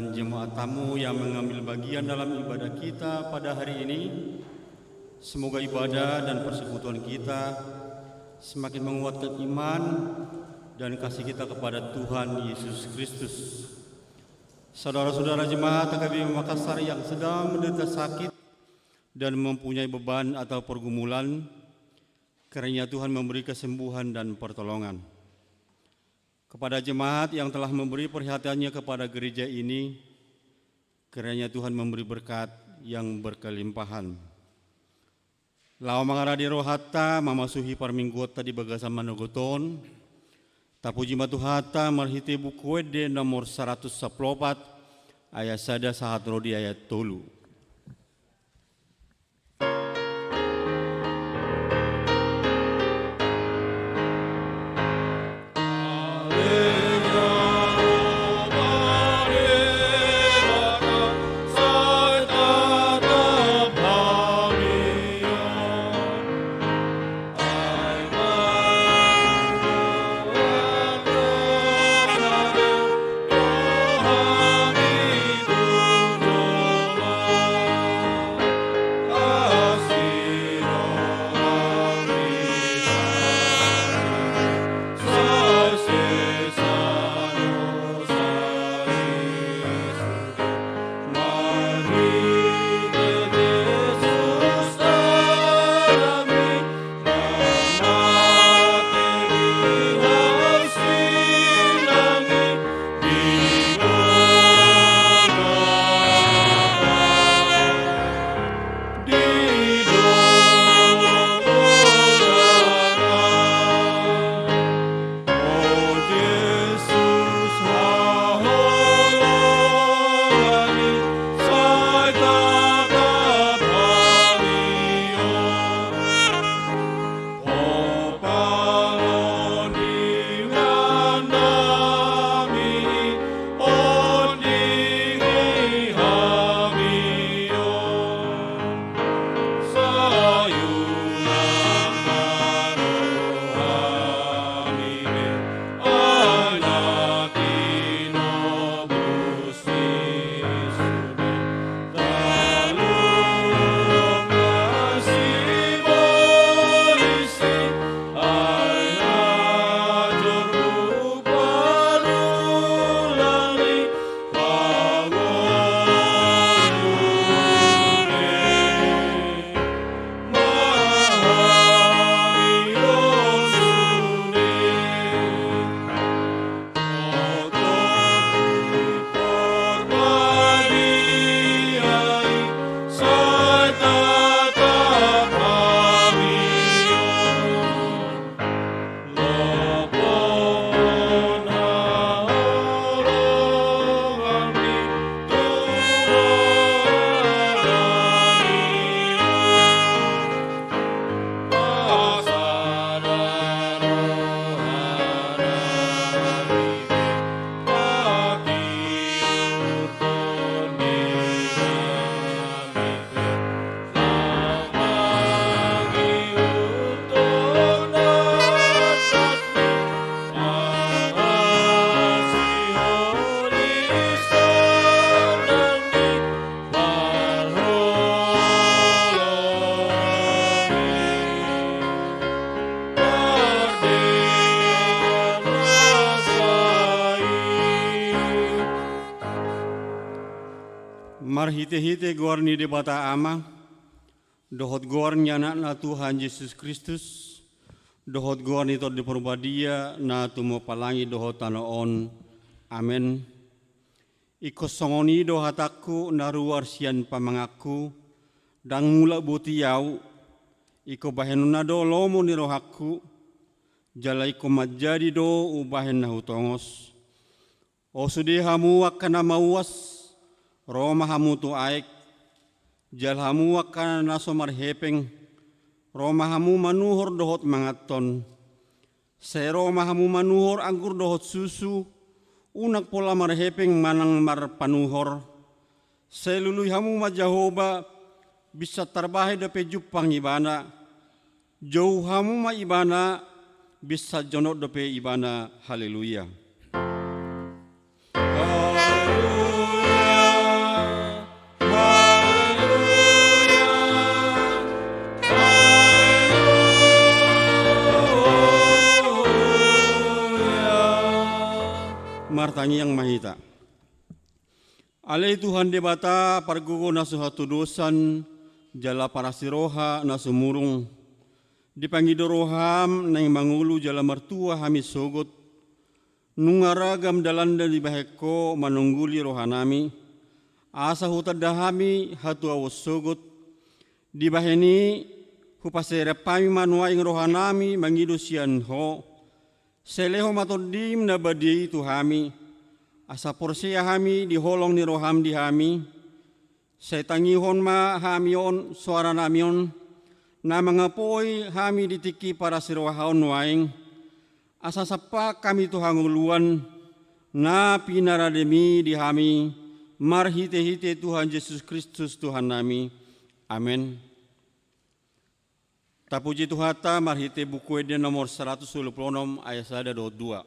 dan jemaat tamu yang mengambil bagian dalam ibadah kita pada hari ini. Semoga ibadah dan persekutuan kita semakin menguatkan iman dan kasih kita kepada Tuhan Yesus Kristus. Saudara-saudara jemaat TKBI Makassar yang sedang menderita sakit dan mempunyai beban atau pergumulan, kiranya Tuhan memberi kesembuhan dan pertolongan. Kepada jemaat yang telah memberi perhatiannya kepada gereja ini, kiranya Tuhan memberi berkat yang berkelimpahan. Lau mangaradi rohata mamasuhi parminggota di bagasan manogoton, tapuji matuhata marhite buku de nomor 114 ayat sada sahat rodi ayat 3. Marhite-hite gorni de bata ama, dohot gornya na Tuhan Yesus Kristus, dohot gorni to de perbadia na tumo palangi dohot tanoon, amen. Iko songoni dohataku naruar sian pamangaku, dang mula butiau, iko bahenuna do lomo ni rohaku, jalai ko majadi do ubahen na hutongos. O sudihamu akana mauas, Roma hamu tu aik, jal hamu akana naso marhepeng, Roma hamu manuhor dohot mangaton, se Roma hamu manuhor anggur dohot susu, unak pola marhepeng manang marpanuhor, se lului hamu majahoba bisa terbahe dape jupang ibana, jauh hamu ma ibana bisa jonot dape ibana, haleluya. Haleluya. martangi yang mahita. Ale Tuhan debata pargugo nasu hatu dosan jala parasiroha nasu murung. Dipangido roham nang mangulu jala mertua hami sogot. Nungaragam dalanda di baheko manungguli rohanami. Asa hutadahami hatu awos sogot. Di baheni hupasere pami manuaing rohanami mangido sian ho. Seleho matodim na badi itu hami. Asa porsia hami diholong ni roham di hami. Setangihon ma hamion suara namion. Na mangapoi hami ditiki para sirohaon waing. Asa sapa kami Tuhan nguluan. Na pinarademi di hami. Marhite-hite Tuhan Yesus Kristus Tuhan nami. Amin. Tapuji Tuhata marhite buku ede nomor 126 ayat 1-2.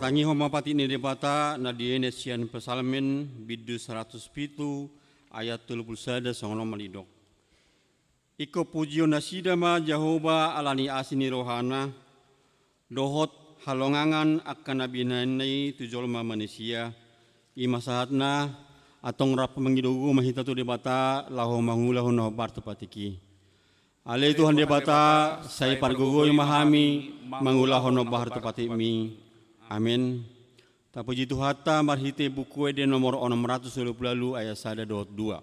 Tangi homapati ni debata na dienesian pesalmen bidu 107 ayat 31 songono malidok. Iko pujio nasidama Jehovah alani asini rohana dohot halongangan akan nabinanai tujolma manusia ima saatna atong rap mengidogu mahita tu debata laho mangulahu no bartepatiki. Ale Tuhan debata saya pargugo mahami mangulahu no bartepatimi. Amin. Tapuji Tuhata marhite buku ede nomor 620 ayat 1-2.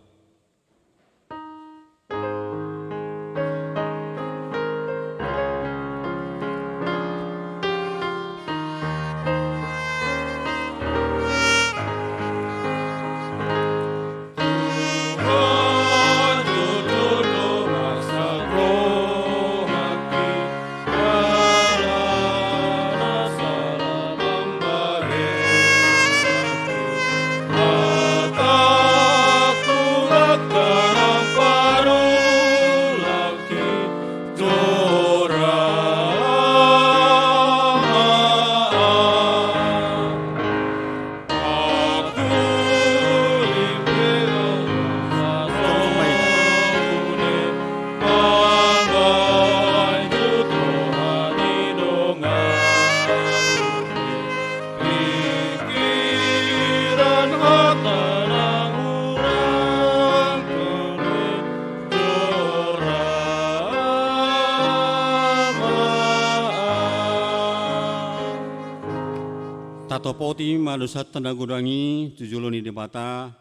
Tatopoti madusat tanagudangi tujuloni debata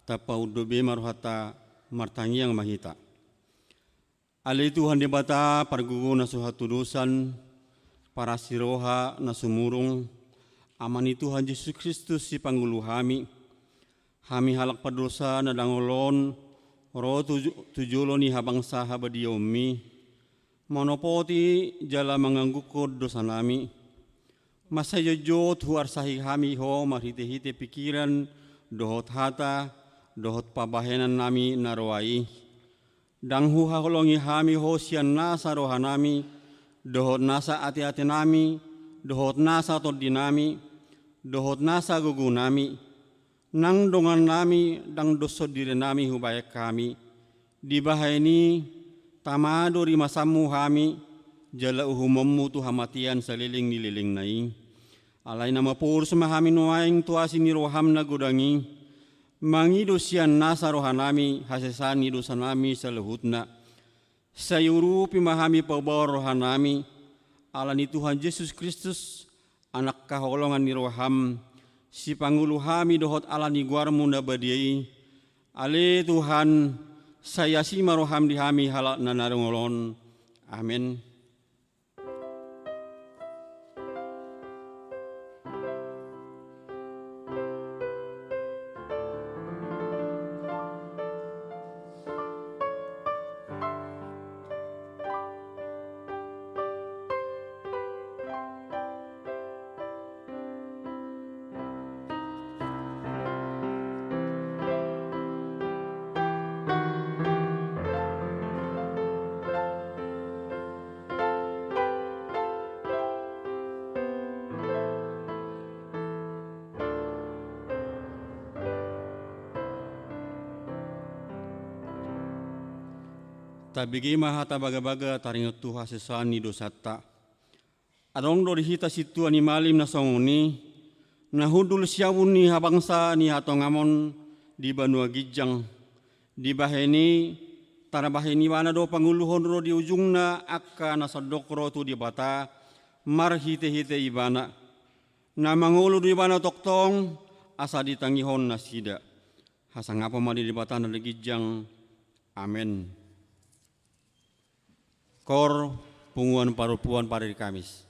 tapaudobe maruhata martangi yang mahita. Ale Tuhan debata pargugo nasuhatu dosan para siroha nasumurung amani Tuhan Yesus Kristus si panggulu hami halak padosa nadangolon ro tujuloni habangsa habadiomi monopoti jala menganggukod dosa nami. Masa jojot huar sahih hami ho marhite-hite pikiran dohot hata dohot pabahenan nami narwai dang hu haholongi hami ho sian nasa rohanami dohot nasa ati-ati nami dohot nasa todinami dohot nasa gugunami nang dongan nami dang doso diri nami hubaya kami, di bahayani tamado ri masamu hami, jala uhummu tu hamatian saliling nililing nai. Alai nama pur semahami nuaing tuasi ni roham na gudangi, mangido sian nasa rohanami hasesani dosanami selehutna. Sayuru pimahami pabawa rohanami, alani Tuhan Yesus Kristus, anak kaholongan ni roham, si pangulu hami dohot alani guar munda badiai, ale Tuhan saya si maroham di hami halak nanarungolon. Amin. Tabigi mahata baga-baga taringot tuha sesani dosata. Adong do dihita situ ani malim na songoni, na hudul siawun ni habangsa ni hatongamon di Banua Gijang. Di baheni, tarabaheni wana do panguluhon ro di ujungna akka na sadokro tu di bata, mar hite-hite ibana. Na mangulu di bana toktong, asa ditangihon na sida. Hasangapa madi di bata na Gijang. Amen. Kor punguan parupuan pada Kamis.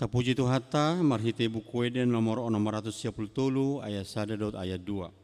Tapuji Tuhata, marhite buku Eden nomor 610 ayat 1 ayat 2.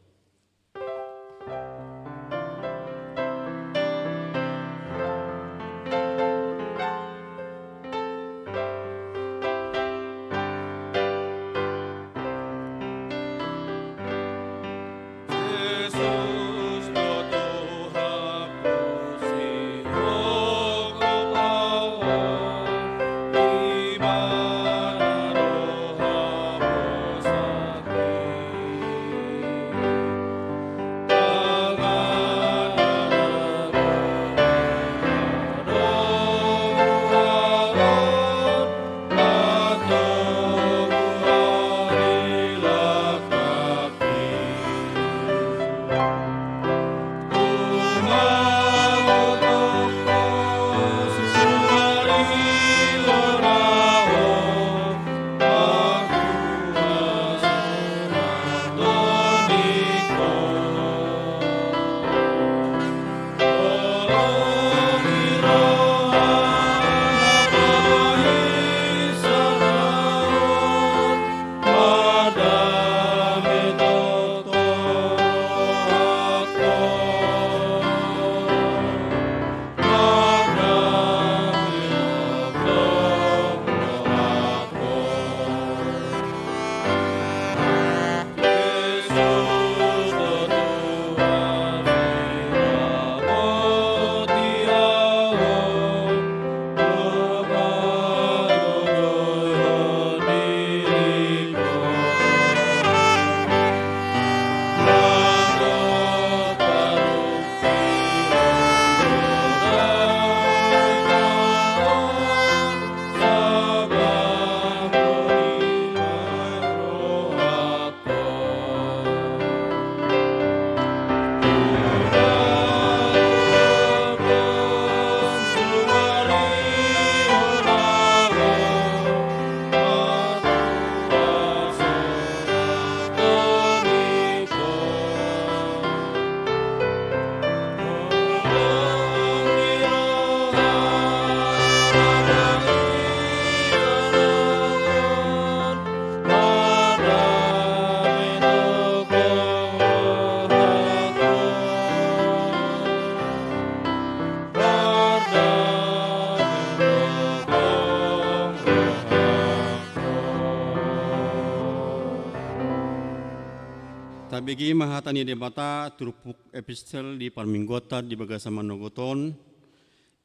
Tabigi mahatani debata turupuk epistel di parminggota di bagasama nogoton,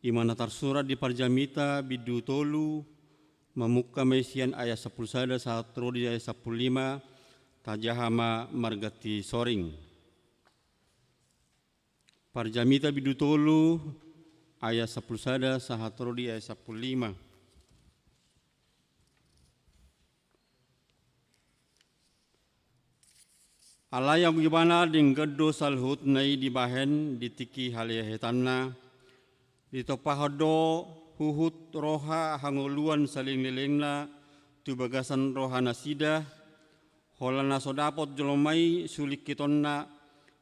imana tarsurat di parjamita bidu tolu, memukka mesian ayat 10 sada saat di ayat 15, tajahama margati soring. Parjamita bidu tolu ayat 10 sada saat di ayat 15. Alaya gimana ding gedo salhut nai di bahen di tiki halehetanna di topahodo huhut roha hangoluan saling lelengna tu bagasan roha nasida holana sodapot jolomai sulik kitonna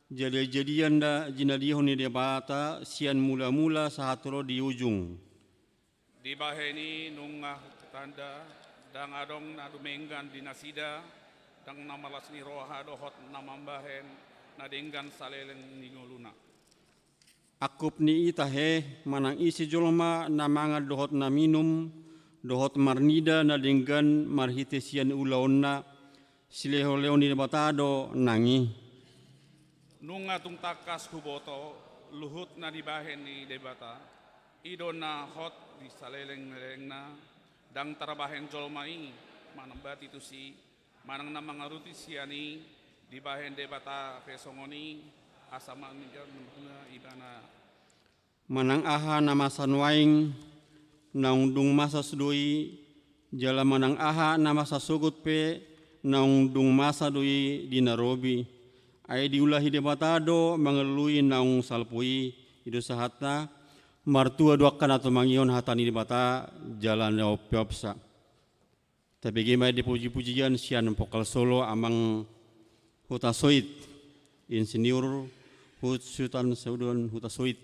jadi-jadian da jinadihon ni debata sian mula-mula sahatro di ujung di baheni nungah tanda dang adong na dumenggan di nasida dang namalas ni roha dohot namambahen nadenggan saleleng ningoluna. Akup ni itahe manang isi jolma namanga dohot na minum dohot marnida nadenggan marhite sian ulaonna sileho leoni batado nangi. Nunga tung takas huboto luhut na di bahen ni debata idona hot di saleleng lelengna dang tarabahen jolmai manambati tu si manang na mga ruti siyani di bahen debata pesongoni asama minjan ibana manang aha nama sanwaing naungdung masa sudui jala manang aha nama sasugut pe naungdung masa dui di Nairobi ay diulahi debatado mangelui naung salpui ido sahata martua duakan atau mangion hatani debata jalan piopsa. Tapi gimana dipuji-pujian sian pokal solo amang hutasoit insinyur hut sultan saudon hutasoit.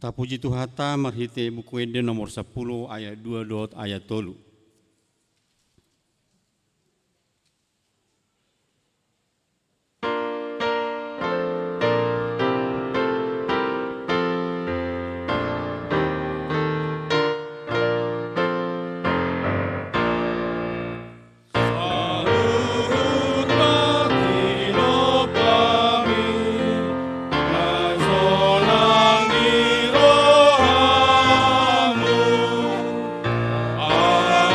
Tapuji Tuhata marhite buku Eden nomor 10 ayat 2 dot ayat 3. Ah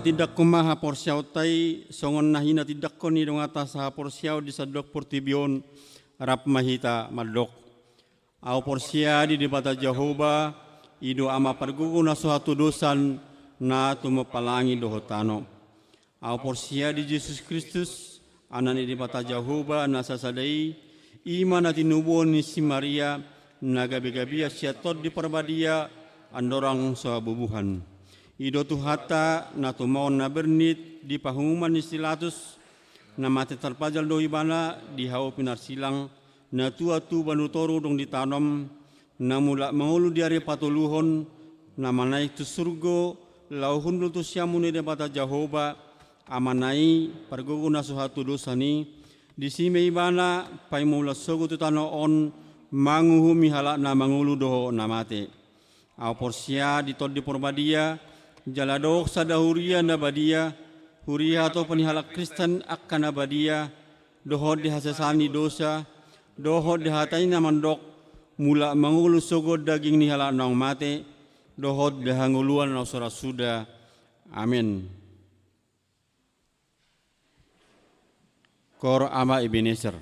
tidak kumaha porsiau tai songon nahina tidak koni dong atas ha porsiau di sadok portibion rap mahita madok. Au porsia di debata Jehovah ido ama pargugu na suatu dosan na tumapalangi dohotano. Au porsia di Yesus Kristus anani debata Jehovah na sasadai iman na tinubon ni si Maria na gabi-gabia siatot di perbadia andorang sabubuhan. Ido tuhata na tumaon na bernit di pahumuman ni Silatus na mati terpajal doi bana di hau pinar silang na tua tu banutoru dong ditanam na mula mangulu diare patuluhon na manai tu surgo lauhun tu siamune de bata Jehovah amanai pargogo na suhatu dosani di sime ibana pai mula sogo tu tano on manguhu mihala na mangulu doho na mate. Au porsia di tod di porbadia jaladok sadahuria na badia huria atau penihalak Kristen akan abadia dohod di hasasani dosa dohod di hatai na mandok mula mangulu sogo daging nihala nang mate dohod di hanguluan na sura suda. Amin. Kor ama Ebenezer.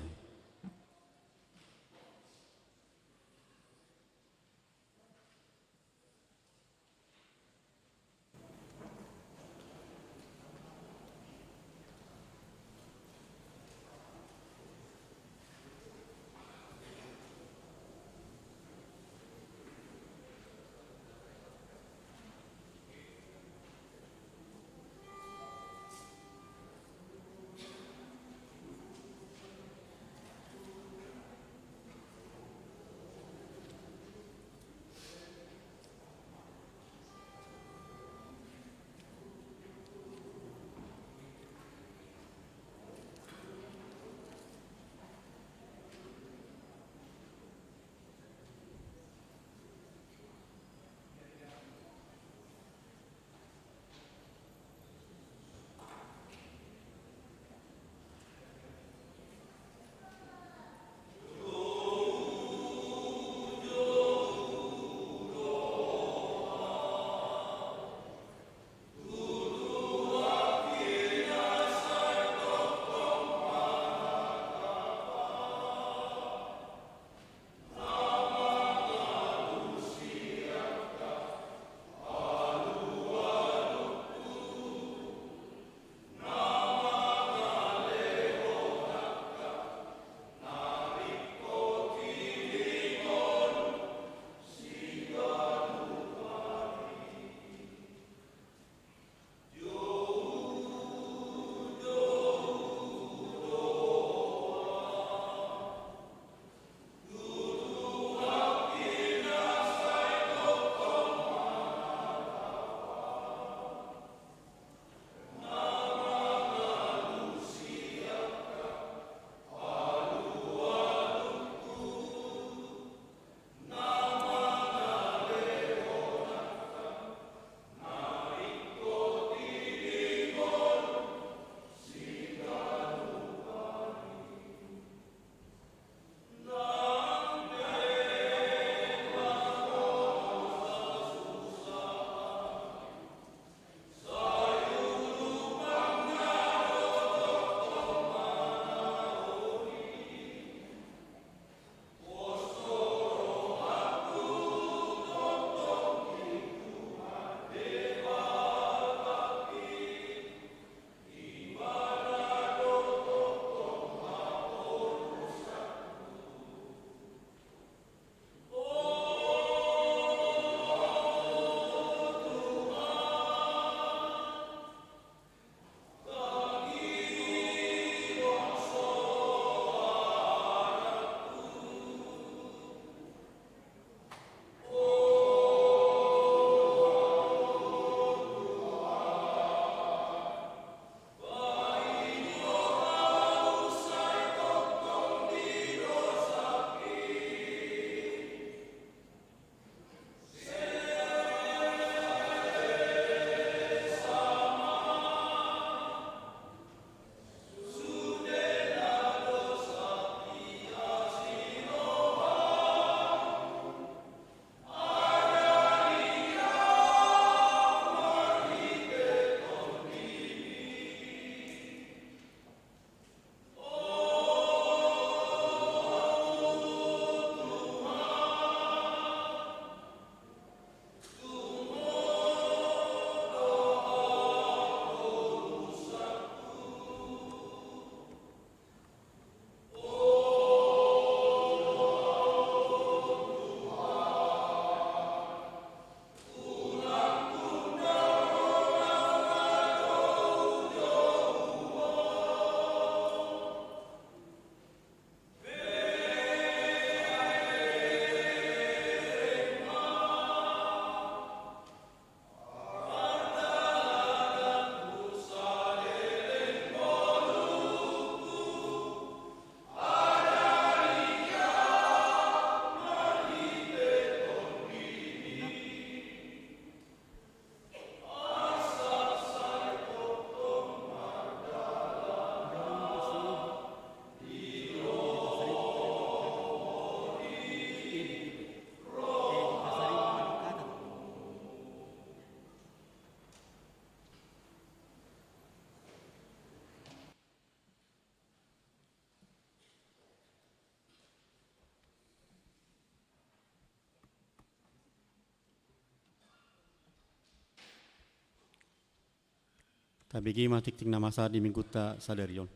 Tabigi matik nama sa di minggu ta sadarion.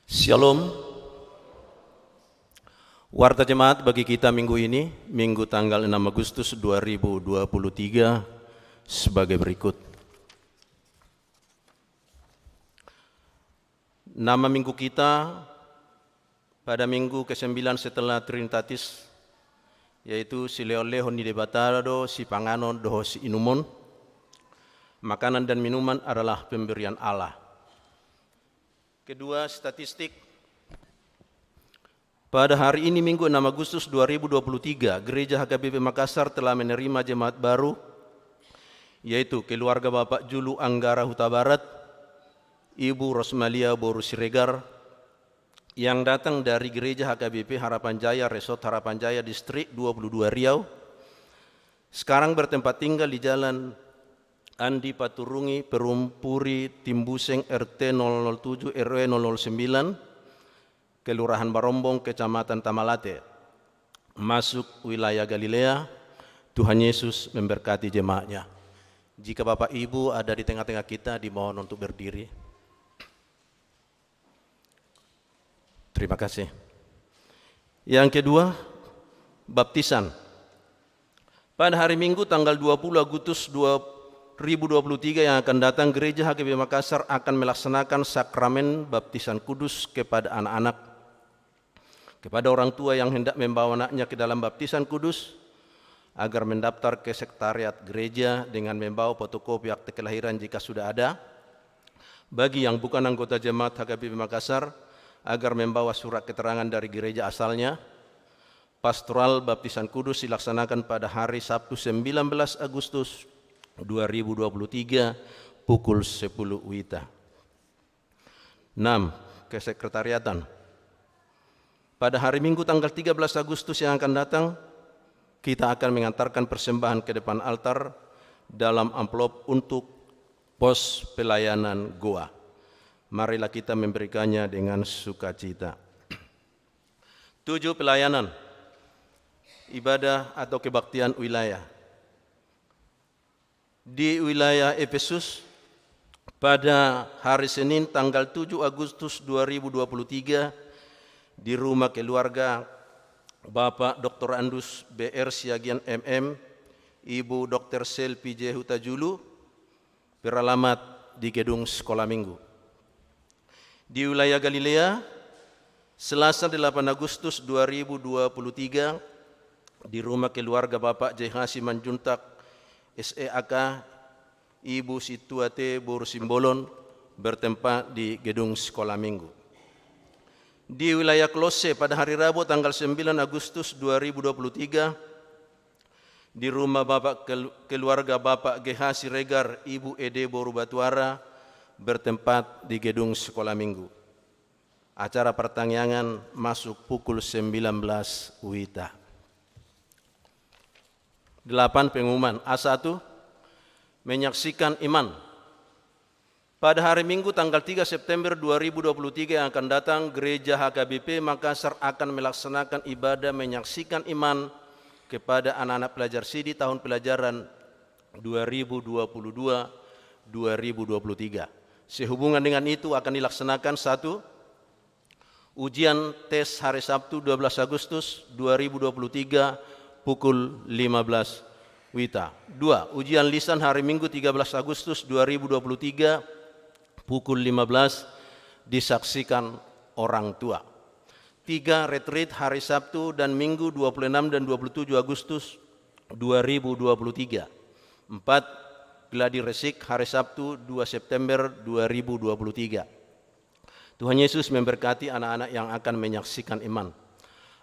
Shalom. Warta jemaat bagi kita minggu ini, minggu tanggal 6 Agustus 2023 sebagai berikut. Nama minggu kita pada minggu ke-9 setelah Trinitatis, yaitu si leolehon ni debatado, si panganon doho si inumon. Makanan dan minuman adalah pemberian Allah. Kedua, statistik. Pada hari ini Minggu 6 Agustus 2023, Gereja HKBP Makassar telah menerima jemaat baru, yaitu keluarga Bapak Julu Anggara Huta Barat, Ibu Rosmalia Boru Siregar, yang datang dari Gereja HKBP Harapan Jaya, Resort Harapan Jaya, Distrik 22 Riau. Sekarang bertempat tinggal di Jalan Andi Paturungi, Perumpuri, Timbuseng, RT 007, RW 009, Kelurahan Barombong, Kecamatan Tamalate, masuk wilayah Galilea. Tuhan Yesus memberkati jemaatnya. Jika Bapak Ibu ada di tengah-tengah kita, dimohon untuk berdiri. Terima kasih. Yang kedua, baptisan. Pada hari Minggu tanggal 20 Agustus 2023 yang akan datang, Gereja HKBP Makassar akan melaksanakan sakramen baptisan kudus kepada anak-anak. Kepada orang tua yang hendak membawa anaknya ke dalam baptisan kudus, agar mendaftar ke sekretariat gereja dengan membawa fotokopi akte kelahiran jika sudah ada. Bagi yang bukan anggota jemaat HKBP Makassar, agar membawa surat keterangan dari gereja asalnya. Pastoral baptisan kudus dilaksanakan pada hari Sabtu 19 Agustus 2023 pukul 10 WITA. 6. Kesekretariatan. Pada hari Minggu tanggal 13 Agustus yang akan datang, kita akan mengantarkan persembahan ke depan altar dalam amplop untuk pos pelayanan Goa. Marilah kita memberikannya dengan sukacita. 7. Pelayanan, ibadah atau kebaktian wilayah. Di wilayah Efesus pada hari Senin tanggal 7 Agustus 2023 di rumah keluarga Bapak Dr. Andus BR Siagian MM, Ibu Dr. Selpi J. Hutajulu, beralamat di gedung sekolah minggu. Di wilayah Galilea, Selasa 8 Agustus 2023 di rumah keluarga Bapak J. Hasiman Juntak SEAK, Ibu Situate Boru Simbolon, bertempat di gedung sekolah minggu. Di wilayah Klose pada hari Rabu tanggal 9 Agustus 2023 di rumah Bapak keluarga Bapak GH Siregar, Ibu Ede Boru Batuara, bertempat di gedung sekolah minggu. Acara pertanyaan masuk pukul 19 WITA. 8. Pengumuman. A1, menyaksikan iman. Pada hari Minggu tanggal 3 September 2023 yang akan datang, Gereja HKBP Makassar akan melaksanakan ibadah menyaksikan iman kepada anak-anak pelajar SIDI tahun pelajaran 2022-2023. Sehubungan dengan itu akan dilaksanakan 1. Ujian tes hari Sabtu 12 Agustus 2023 pukul 15 WITA. 2. Ujian lisan hari Minggu 13 Agustus 2023 pukul 15 disaksikan orang tua. 3. Retreat hari Sabtu dan Minggu 26 dan 27 Agustus 2023. 4. Gladi resik hari Sabtu 2 September 2023. Tuhan Yesus memberkati anak-anak yang akan menyaksikan iman.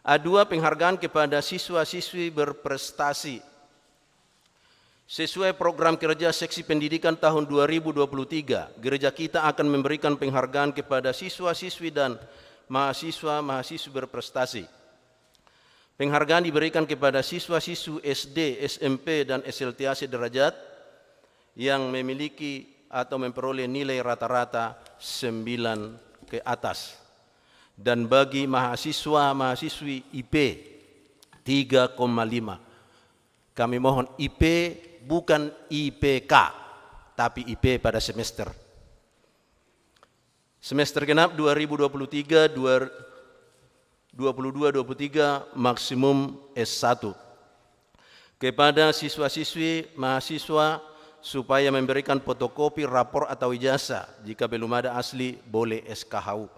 A2. Penghargaan kepada siswa-siswi berprestasi. Sesuai program kerja seksi pendidikan tahun 2023, gereja kita akan memberikan penghargaan kepada siswa-siswi dan mahasiswa-mahasiswi berprestasi. Penghargaan diberikan kepada siswa-siswi SD, SMP, dan SLTA sederajat yang memiliki atau memperoleh nilai rata-rata 9 ke atas. Dan bagi mahasiswa-mahasiswi IP 3,5. Kami mohon IP bukan IPK, tapi IP pada semester. Semester genap 2023 maksimum S1. Kepada siswa-siswi mahasiswa supaya memberikan fotokopi rapor atau ijazah, jika belum ada asli boleh SKHU.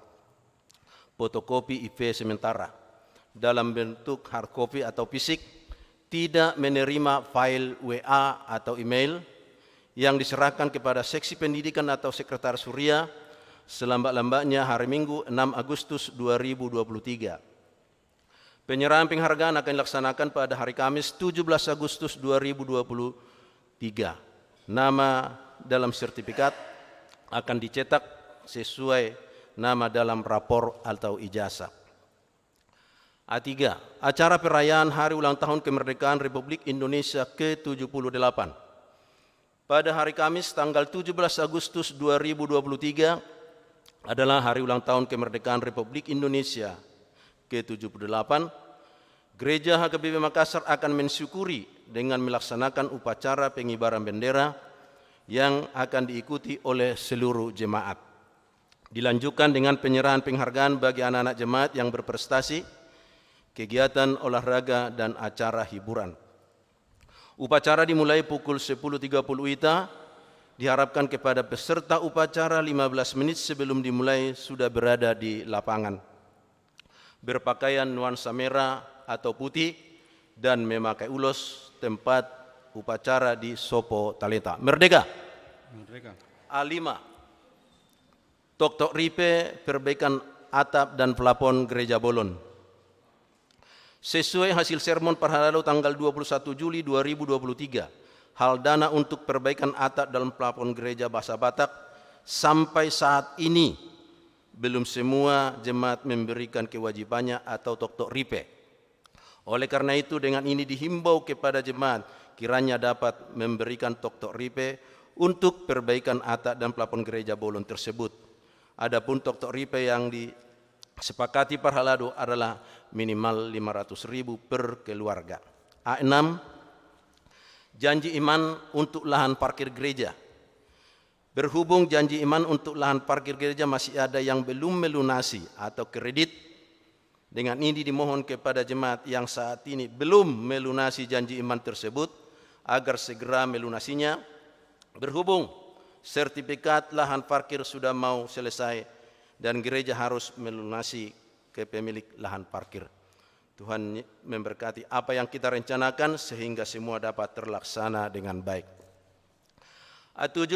Fotokopi IP sementara dalam bentuk hard copy atau fisik, tidak menerima file WA atau email yang diserahkan kepada seksi pendidikan atau sekretaris Surya selambat-lambatnya hari Minggu 6 Agustus 2023. Penyerahan penghargaan akan dilaksanakan pada hari Kamis 17 Agustus 2023. Nama dalam sertifikat akan dicetak sesuai nama dalam rapor atau ijazah. A3. Acara perayaan Hari Ulang Tahun Kemerdekaan Republik Indonesia ke-78. Pada hari Kamis tanggal 17 Agustus 2023 adalah Hari Ulang Tahun Kemerdekaan Republik Indonesia ke-78. Gereja HKBP Makassar akan mensyukuri dengan melaksanakan upacara pengibaran bendera yang akan diikuti oleh seluruh jemaat. Dilanjutkan dengan penyerahan penghargaan bagi anak-anak jemaat yang berprestasi, kegiatan olahraga dan acara hiburan. Upacara dimulai pukul 10.30 WITA. Diharapkan kepada peserta upacara 15 menit sebelum dimulai sudah berada di lapangan, berpakaian nuansa merah atau putih dan memakai ulos. Tempat upacara di Sopo Taleta. Merdeka. Merdeka. A5. Tok Ripe perbaikan atap dan plafon Gereja Bolon. Sesuai hasil sermon Parhalalo tanggal 21 Juli 2023, hal dana untuk perbaikan atap dan plafon Gereja Bahasa Batak sampai saat ini belum semua jemaat memberikan kewajibannya atau tok ripe. Oleh karena itu dengan ini dihimbau kepada jemaat kiranya dapat memberikan tok ripe untuk perbaikan atap dan plafon Gereja Bolon tersebut. Adapun tok ripe yang disepakati Parhalado adalah minimal 500.000 per keluarga. A6. Janji iman untuk lahan parkir gereja. Berhubung janji iman untuk lahan parkir gereja masih ada yang belum melunasi atau kredit, dengan ini dimohon kepada jemaat yang saat ini belum melunasi janji iman tersebut agar segera melunasinya. Berhubung sertifikat lahan parkir sudah mau selesai dan gereja harus melunasi ke pemilik lahan parkir. Tuhan memberkati apa yang kita rencanakan sehingga semua dapat terlaksana dengan baik. A7.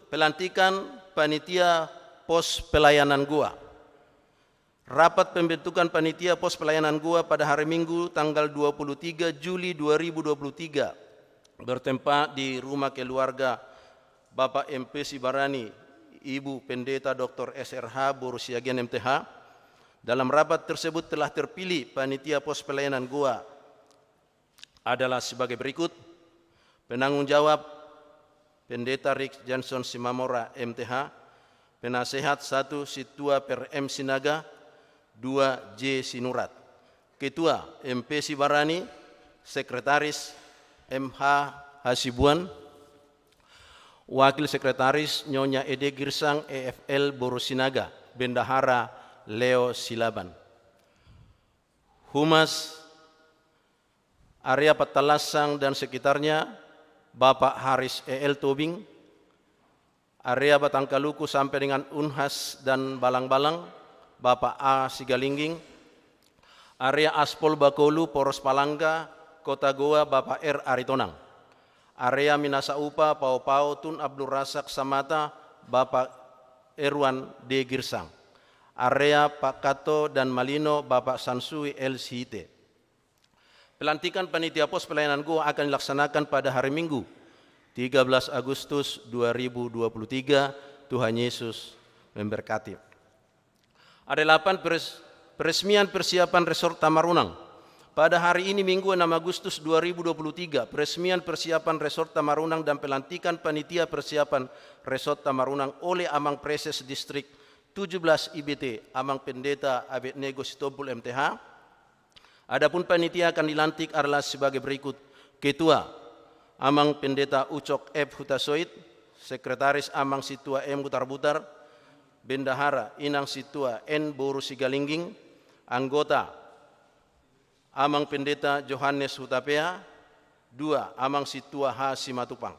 Pelantikan panitia pos pelayanan gua. Rapat pembentukan panitia pos pelayanan gua pada hari Minggu tanggal 23 Juli 2023 bertempat di rumah keluarga Bapak MP Sibarani, Ibu Pendeta Dr. SRH Borusiagian MTH. Dalam rapat tersebut telah terpilih panitia pos pelayanan gua adalah sebagai berikut. Penanggung jawab Pendeta Rick Johnson Simamora MTH, penasehat 1 Situa Per M Sinaga, 2 J Sinurat, Ketua MP Sibarani, Sekretaris MH Hasibuan, Wakil Sekretaris Nyonya Ede Girsang EFL Borosinaga, Bendahara Leo Silaban, Humas area Petalasang dan sekitarnya Bapak Haris EL Tobing, area Batangkaluku sampai dengan Unhas dan Balang-Balang Bapak A Sigalingging, area Aspol Bakolu Poros Palangga Kota Goa Bapak R Aritonang, area Minasa Upa Pau Tun Abdul Razak Samata Bapak Erwan D Girsang, area Pakato dan Malino Bapak Sansui El Sihite. Pelantikan panitia pos pelayanan gua akan dilaksanakan pada hari Minggu 13 Agustus 2023. Tuhan Yesus memberkati. Ada 8 peresmian persiapan Resort Tamarunang. Pada hari ini Minggu 6 Agustus 2023, peresmian persiapan Resort Tamarunang dan pelantikan panitia persiapan Resort Tamarunang oleh Amang Preses Distrik 17 IBT, Amang Pendeta Abednego Sitompul MTH. Adapun panitia akan dilantik adalah sebagai berikut: Ketua Amang Pendeta Ucok F. Hutasoid, Sekretaris Amang Situa M. Butar-Butar, Bendahara Inang Situa N. Boru Sigalingging, anggota Amang Pendeta Johannes Hutapea. 2. Amang Situa H. Simatupang.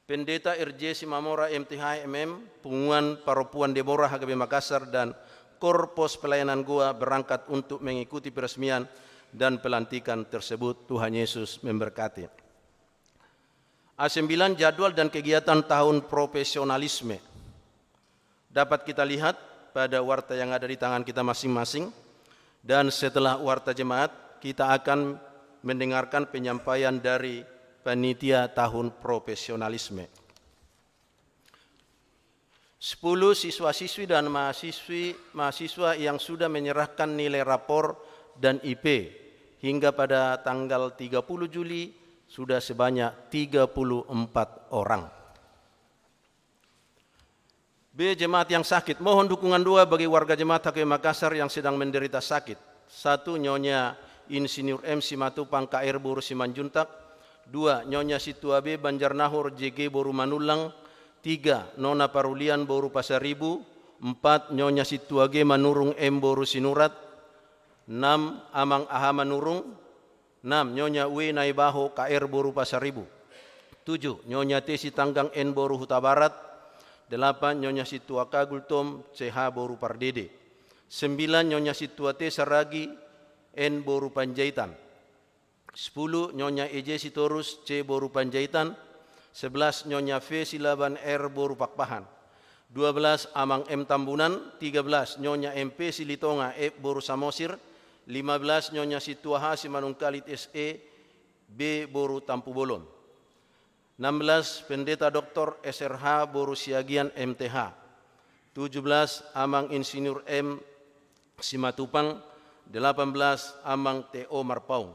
Pendeta RJ Simamora MTH MM, Punguan Paropuan Deborah HKB Makassar dan Korpos Pelayanan Goa berangkat untuk mengikuti peresmian dan pelantikan tersebut. Tuhan Yesus memberkati. A9 jadwal dan kegiatan tahun profesionalisme. Dapat kita lihat pada warta yang ada di tangan kita masing-masing. Dan setelah warta jemaat, kita akan mendengarkan penyampaian dari panitia tahun profesionalisme. 10 siswa-siswi dan mahasiswa yang sudah menyerahkan nilai rapor dan IP hingga pada tanggal 30 Juli sudah sebanyak 34 orang. B. Jemaat yang sakit. Mohon dukungan doa bagi warga jemaat HKB Makassar yang sedang menderita sakit. 1. Nyonya Insinyur M. Simatupang KR Boru Simanjuntak. 2. Nyonya Situa B. Banjarnahor JG Boru Manulang. 3. Nona Parulian Boru Pasaribu. 4. Nyonya Situa G. Manurung M. Boru Sinurat. 6. Amang Aha Manurung. 6. Nyonya W. Naibaho KR Boru Pasaribu. 7. Nyonya T. Sitanggang N. Boru Huta Barat. 8. Nyonya Situa Kagul Tom CH Boru Pardede. 9. Nyonya Situa T Saragi N Boru Panjaitan. 10. Nyonya EJ Sitorus C Boru Panjaitan. 11. Nyonya V Silaban R Boru Pakpahan. 12. Amang M Tambunan. 13. Nyonya MP Silitonga E Boru Samosir. 15. Nyonya Situa H Simanungkalit SE B Boru Tampu Bolon. 16. Pendeta Dr. SRH Boru Siagian MTH. 17. Amang Insinyur M. Simatupang. 18. Amang TO Marpaung.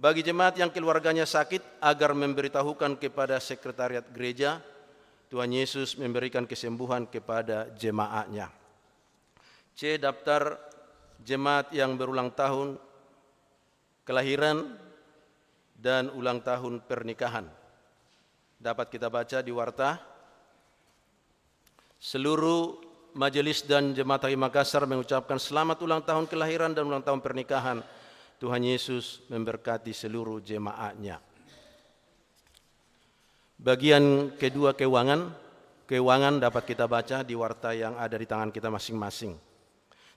Bagi jemaat yang keluarganya sakit, agar memberitahukan kepada sekretariat gereja. Tuhan Yesus memberikan kesembuhan kepada jemaatnya. C. Daftar jemaat yang berulang tahun kelahiran dan ulang tahun pernikahan. Dapat kita baca di warta. Seluruh majelis dan jemaat HKB Makassar mengucapkan selamat ulang tahun kelahiran dan ulang tahun pernikahan. Tuhan Yesus memberkati seluruh jemaatnya. Bagian kedua keuangan dapat kita baca di warta yang ada di tangan kita masing-masing.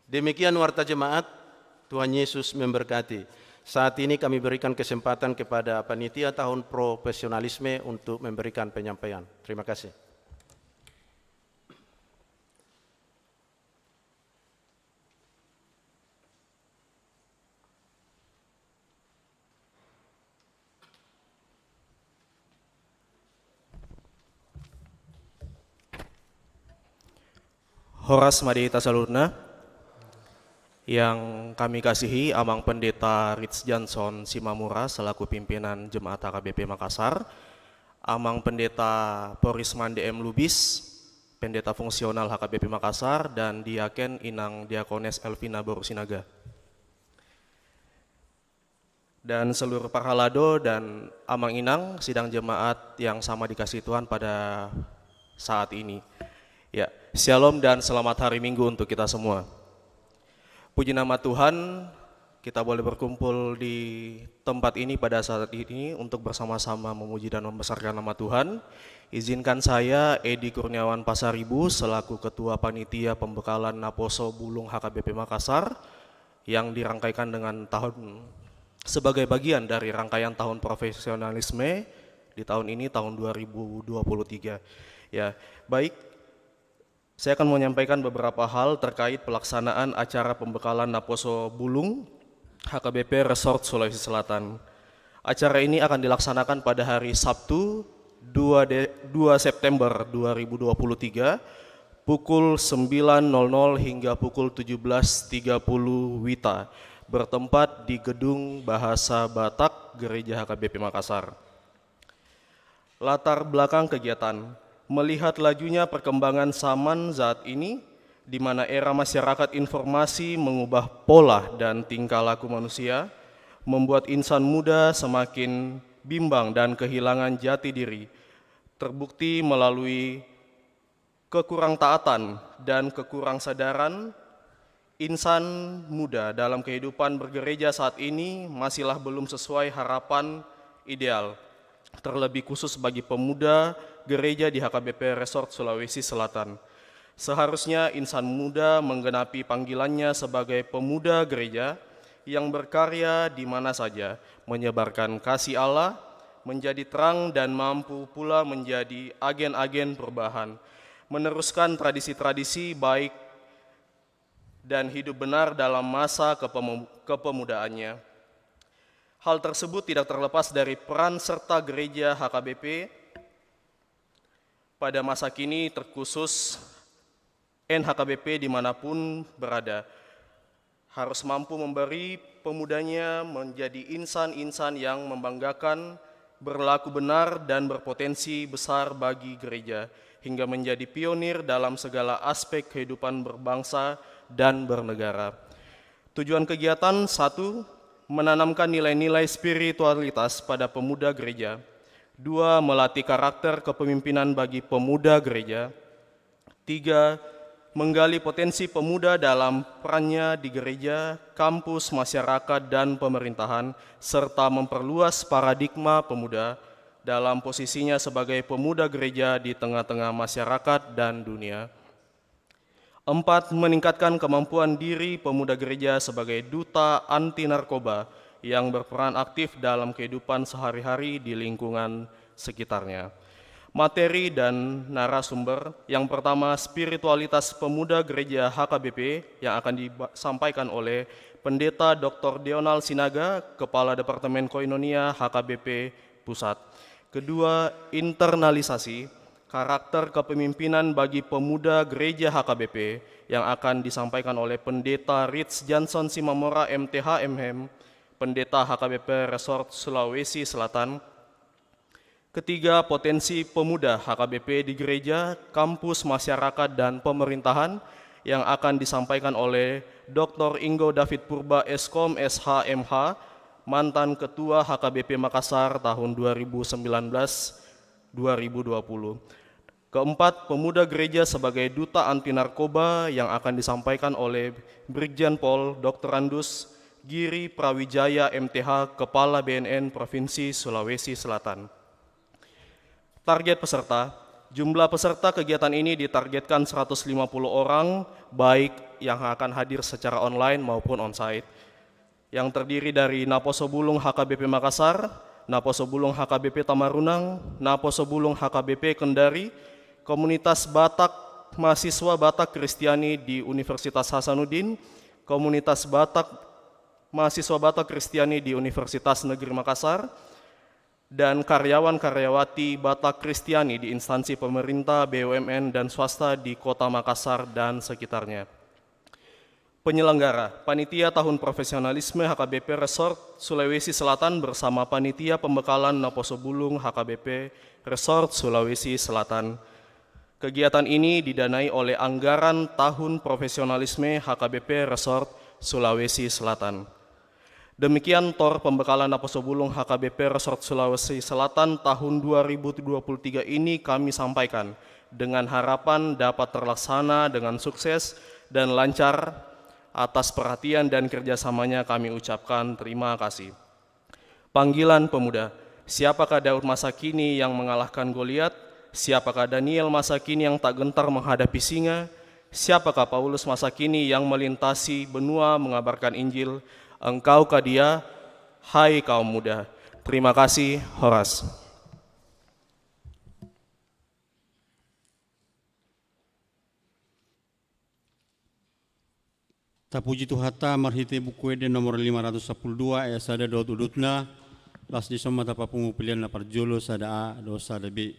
Demikian warta jemaat. Tuhan Yesus memberkati. Saat ini kami berikan kesempatan kepada panitia tahun profesionalisme untuk memberikan penyampaian. Terima kasih. Horas Madita Salurna, yang kami kasihi Amang Pendeta Ritz Johnson Simamura selaku pimpinan Jemaat HKBP Makassar, Amang Pendeta Porisman DM Lubis, Pendeta Fungsional HKBP Makassar, dan Diaken Inang Diakones Elvina Borusinaga. Dan seluruh parhalado dan Amang Inang sidang jemaat yang sama dikasihi Tuhan pada saat ini. Ya, Shalom dan selamat hari Minggu untuk kita semua. Puji nama Tuhan, kita boleh berkumpul di tempat ini pada saat ini untuk bersama-sama memuji dan membesarkan nama Tuhan. Izinkan saya, Edi Kurniawan Pasaribu, selaku Ketua Panitia Pembekalan Naposo Bulung HKBP Makassar, yang dirangkaikan dengan tahun sebagai bagian dari rangkaian tahun profesionalisme di tahun ini, tahun 2023. Ya, baik. Saya akan menyampaikan beberapa hal terkait pelaksanaan acara pembekalan Naposo Bulung HKBP Resort Sulawesi Selatan. Acara ini akan dilaksanakan pada hari Sabtu 2 September 2023 pukul 9.00 hingga pukul 17.30 WITA, bertempat di Gedung Bahasa Batak Gereja HKBP Makassar. Latar belakang kegiatan, melihat lajunya perkembangan zaman saat ini, di mana era masyarakat informasi mengubah pola dan tingkah laku manusia, membuat insan muda semakin bimbang dan kehilangan jati diri, terbukti melalui kekurangtaatan dan kekurangsadaran insan muda dalam kehidupan bergereja saat ini masihlah belum sesuai harapan ideal, terlebih khusus bagi pemuda gereja di HKBP Resort Sulawesi Selatan. Seharusnya insan muda menggenapi panggilannya sebagai pemuda gereja yang berkarya di mana saja, menyebarkan kasih Allah, menjadi terang dan mampu pula menjadi agen-agen perubahan, meneruskan tradisi-tradisi baik dan hidup benar dalam masa kepemudaannya. Hal tersebut tidak terlepas dari peran serta gereja HKBP pada masa kini, terkhusus NHKBP dimanapun berada, harus mampu memberi pemudanya menjadi insan-insan yang membanggakan, berlaku benar dan berpotensi besar bagi gereja, hingga menjadi pionir dalam segala aspek kehidupan berbangsa dan bernegara. Tujuan kegiatan 1. Menanamkan nilai-nilai spiritualitas pada pemuda gereja. 2. Melatih karakter kepemimpinan bagi pemuda gereja. 3. Menggali potensi pemuda dalam perannya di gereja, kampus, masyarakat, dan pemerintahan, serta memperluas paradigma pemuda dalam posisinya sebagai pemuda gereja di tengah-tengah masyarakat dan dunia. 4. Meningkatkan kemampuan diri pemuda gereja sebagai duta anti narkoba yang berperan aktif dalam kehidupan sehari-hari di lingkungan sekitarnya. Materi dan narasumber, yang pertama spiritualitas pemuda gereja HKBP yang akan disampaikan oleh Pendeta Dr. Deonal Sinaga, Kepala Departemen Koinonia HKBP Pusat. Kedua, internalisasi karakter kepemimpinan bagi pemuda gereja HKBP yang akan disampaikan oleh Pendeta Ritz Johnson Simamora MTH MM, Pendeta HKBP Resort Sulawesi Selatan. Ketiga, potensi pemuda HKBP di gereja, kampus, masyarakat, dan pemerintahan yang akan disampaikan oleh Dr. Ingo David Purba Eskom SHMH, mantan Ketua HKBP Makassar tahun 2019-2020. Keempat, pemuda gereja sebagai duta anti narkoba yang akan disampaikan oleh Brigjen Pol Dr. Andus Giri Prawijaya MTH, Kepala BNN Provinsi Sulawesi Selatan. Target peserta, jumlah peserta kegiatan ini ditargetkan 150 orang, baik yang akan hadir secara online maupun onsite, yang terdiri dari Naposobulung HKBP Makassar, Naposobulung HKBP Tamarunang, Naposobulung HKBP Kendari, Komunitas Batak, Mahasiswa Batak Kristiani di Universitas Hasanuddin, Komunitas Batak, Mahasiswa Batak Kristiani di Universitas Negeri Makassar, dan karyawan-karyawati Batak Kristiani di instansi pemerintah, BUMN, dan swasta di Kota Makassar dan sekitarnya. Penyelenggara, Panitia Tahun Profesionalisme HKBP Resort Sulawesi Selatan bersama Panitia Pembekalan Naposobulung HKBP Resort Sulawesi Selatan. Kegiatan ini didanai oleh Anggaran Tahun Profesionalisme HKBP Resort Sulawesi Selatan. Demikian TOR Pembekalan Naposobulung HKBP Resort Sulawesi Selatan tahun 2023 ini kami sampaikan dengan harapan dapat terlaksana dengan sukses dan lancar. Atas perhatian dan kerjasamanya kami ucapkan terima kasih. Panggilan pemuda, siapakah Daud masa kini yang mengalahkan Goliat? Siapakah Daniel masa kini yang tak gentar menghadapi singa? Siapakah Paulus masa kini yang melintasi benua mengabarkan Injil? Engkaukah dia, hai kaum muda. Terima kasih, Horas. Tapuji Tuhata marhite bukuede nomor 512 ayat sada dot udutna las di soma tapa pengupilian lapar jolo sada A dosa da B.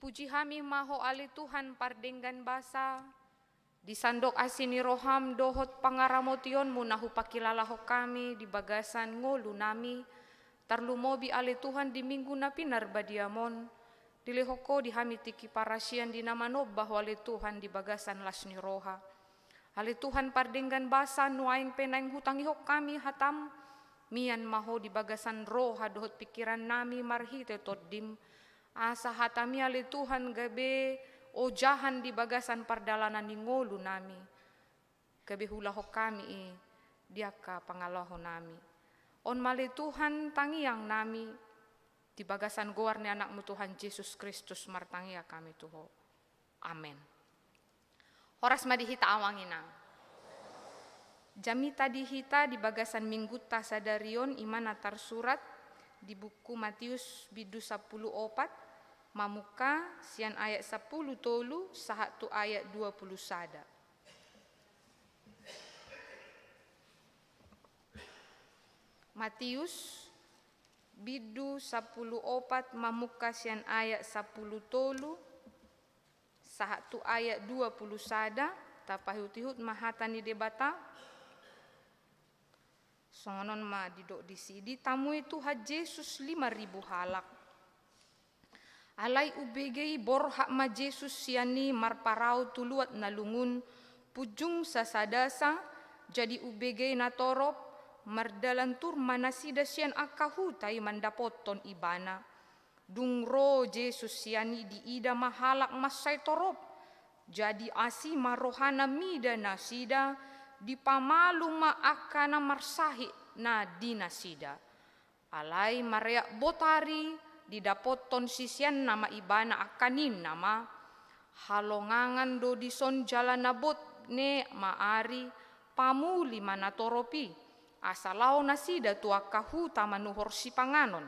Dipuji hami maho ali Tuhan pardenggan basa. Disandok asini roham dohot pangaramotion munahu pakilalaho kami di bagasan ngolu nami. Tarlumobi ali Tuhan di minggu na pinar badiamon. Dilehoko di hami tiki parasian di nama nobah wali Tuhan di bagasan lasni roha. Ali Tuhan pardenggan basa nuaing penaing hutang ihok kami hatam. Mian maho di bagasan roha dohot pikiran nami marhite toddim. Asa hatami ali Tuhan gabe ojahan di bagasan pardalanan di ngolu nami. Gabe hulaho kami diaka pangaloho nami. On mali Tuhan tangiang nami di bagasan goarne anakmu Tuhan Yesus Kristus martangia kami Tuho. Amin. Horas madihita awanginang. Jami tadi hita di bagasan minggu tasadarion imana tarsurat di buku Matius bidu 10 opat mamuka sian ayat 10 tolu sahatu ayat 20 sada. Matius bidu 10 opat mamuka sian ayat 10 tolu sahatu ayat 20 sada tapahut-hut mahatani debata. Songonon ma didok disidi tamu itu Yesus 5.000 halak. Alai ubegei borhak ma Yesus siani marparau tuluat nalungun pujung sasadasa jadi ubegei natorop mardalantur manasida sian akahu tai mandapoton ibana. Dungro Yesus siani di ida mahalak masai torop jadi asi marohana mida nasida di pamalu ma akana marsahi na dinasida. Alai mareak botari didapoton sisian nama ibana akanin nama halongangan do dison jalan nabot ne maari pamuli manatoropi asalao nasida tuakahu tamanuhor si panganon.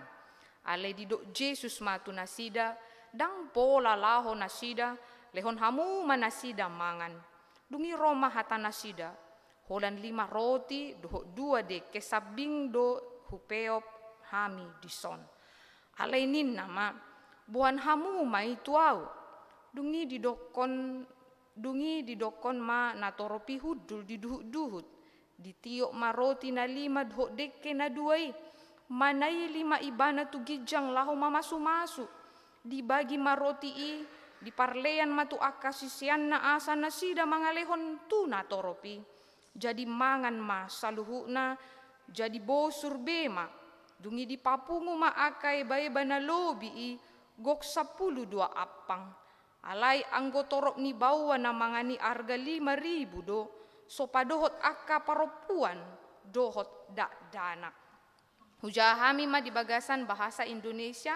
Ale didok Yesus matu nasida dang pola laho nasida lehon hamu manasida mangan. Dungi Roma hata nasida holan 5 roti doho 2 de kesabing do hupeop hami dison. Alainin nama buan hamu mai tuau dungi didokon ma natoropi hudul diduhut ditiok ma roti na 5 doho deke na 2 manai 5 ibana tu gijang laho mamasu-masu dibagi ma roti di parlean matu akasisian na asa nasida mangalehon tu natoropi. Jadi mangan ma saluhuna jadi bosur bema dungi di papungu ma akai bae bana lobi gok 12 apang. Alai anggotorok ni bawa na mangani arga 5.000 do sopadohot akka paropuan dohot dak danak. Hujahami ma di bagasan bahasa Indonesia.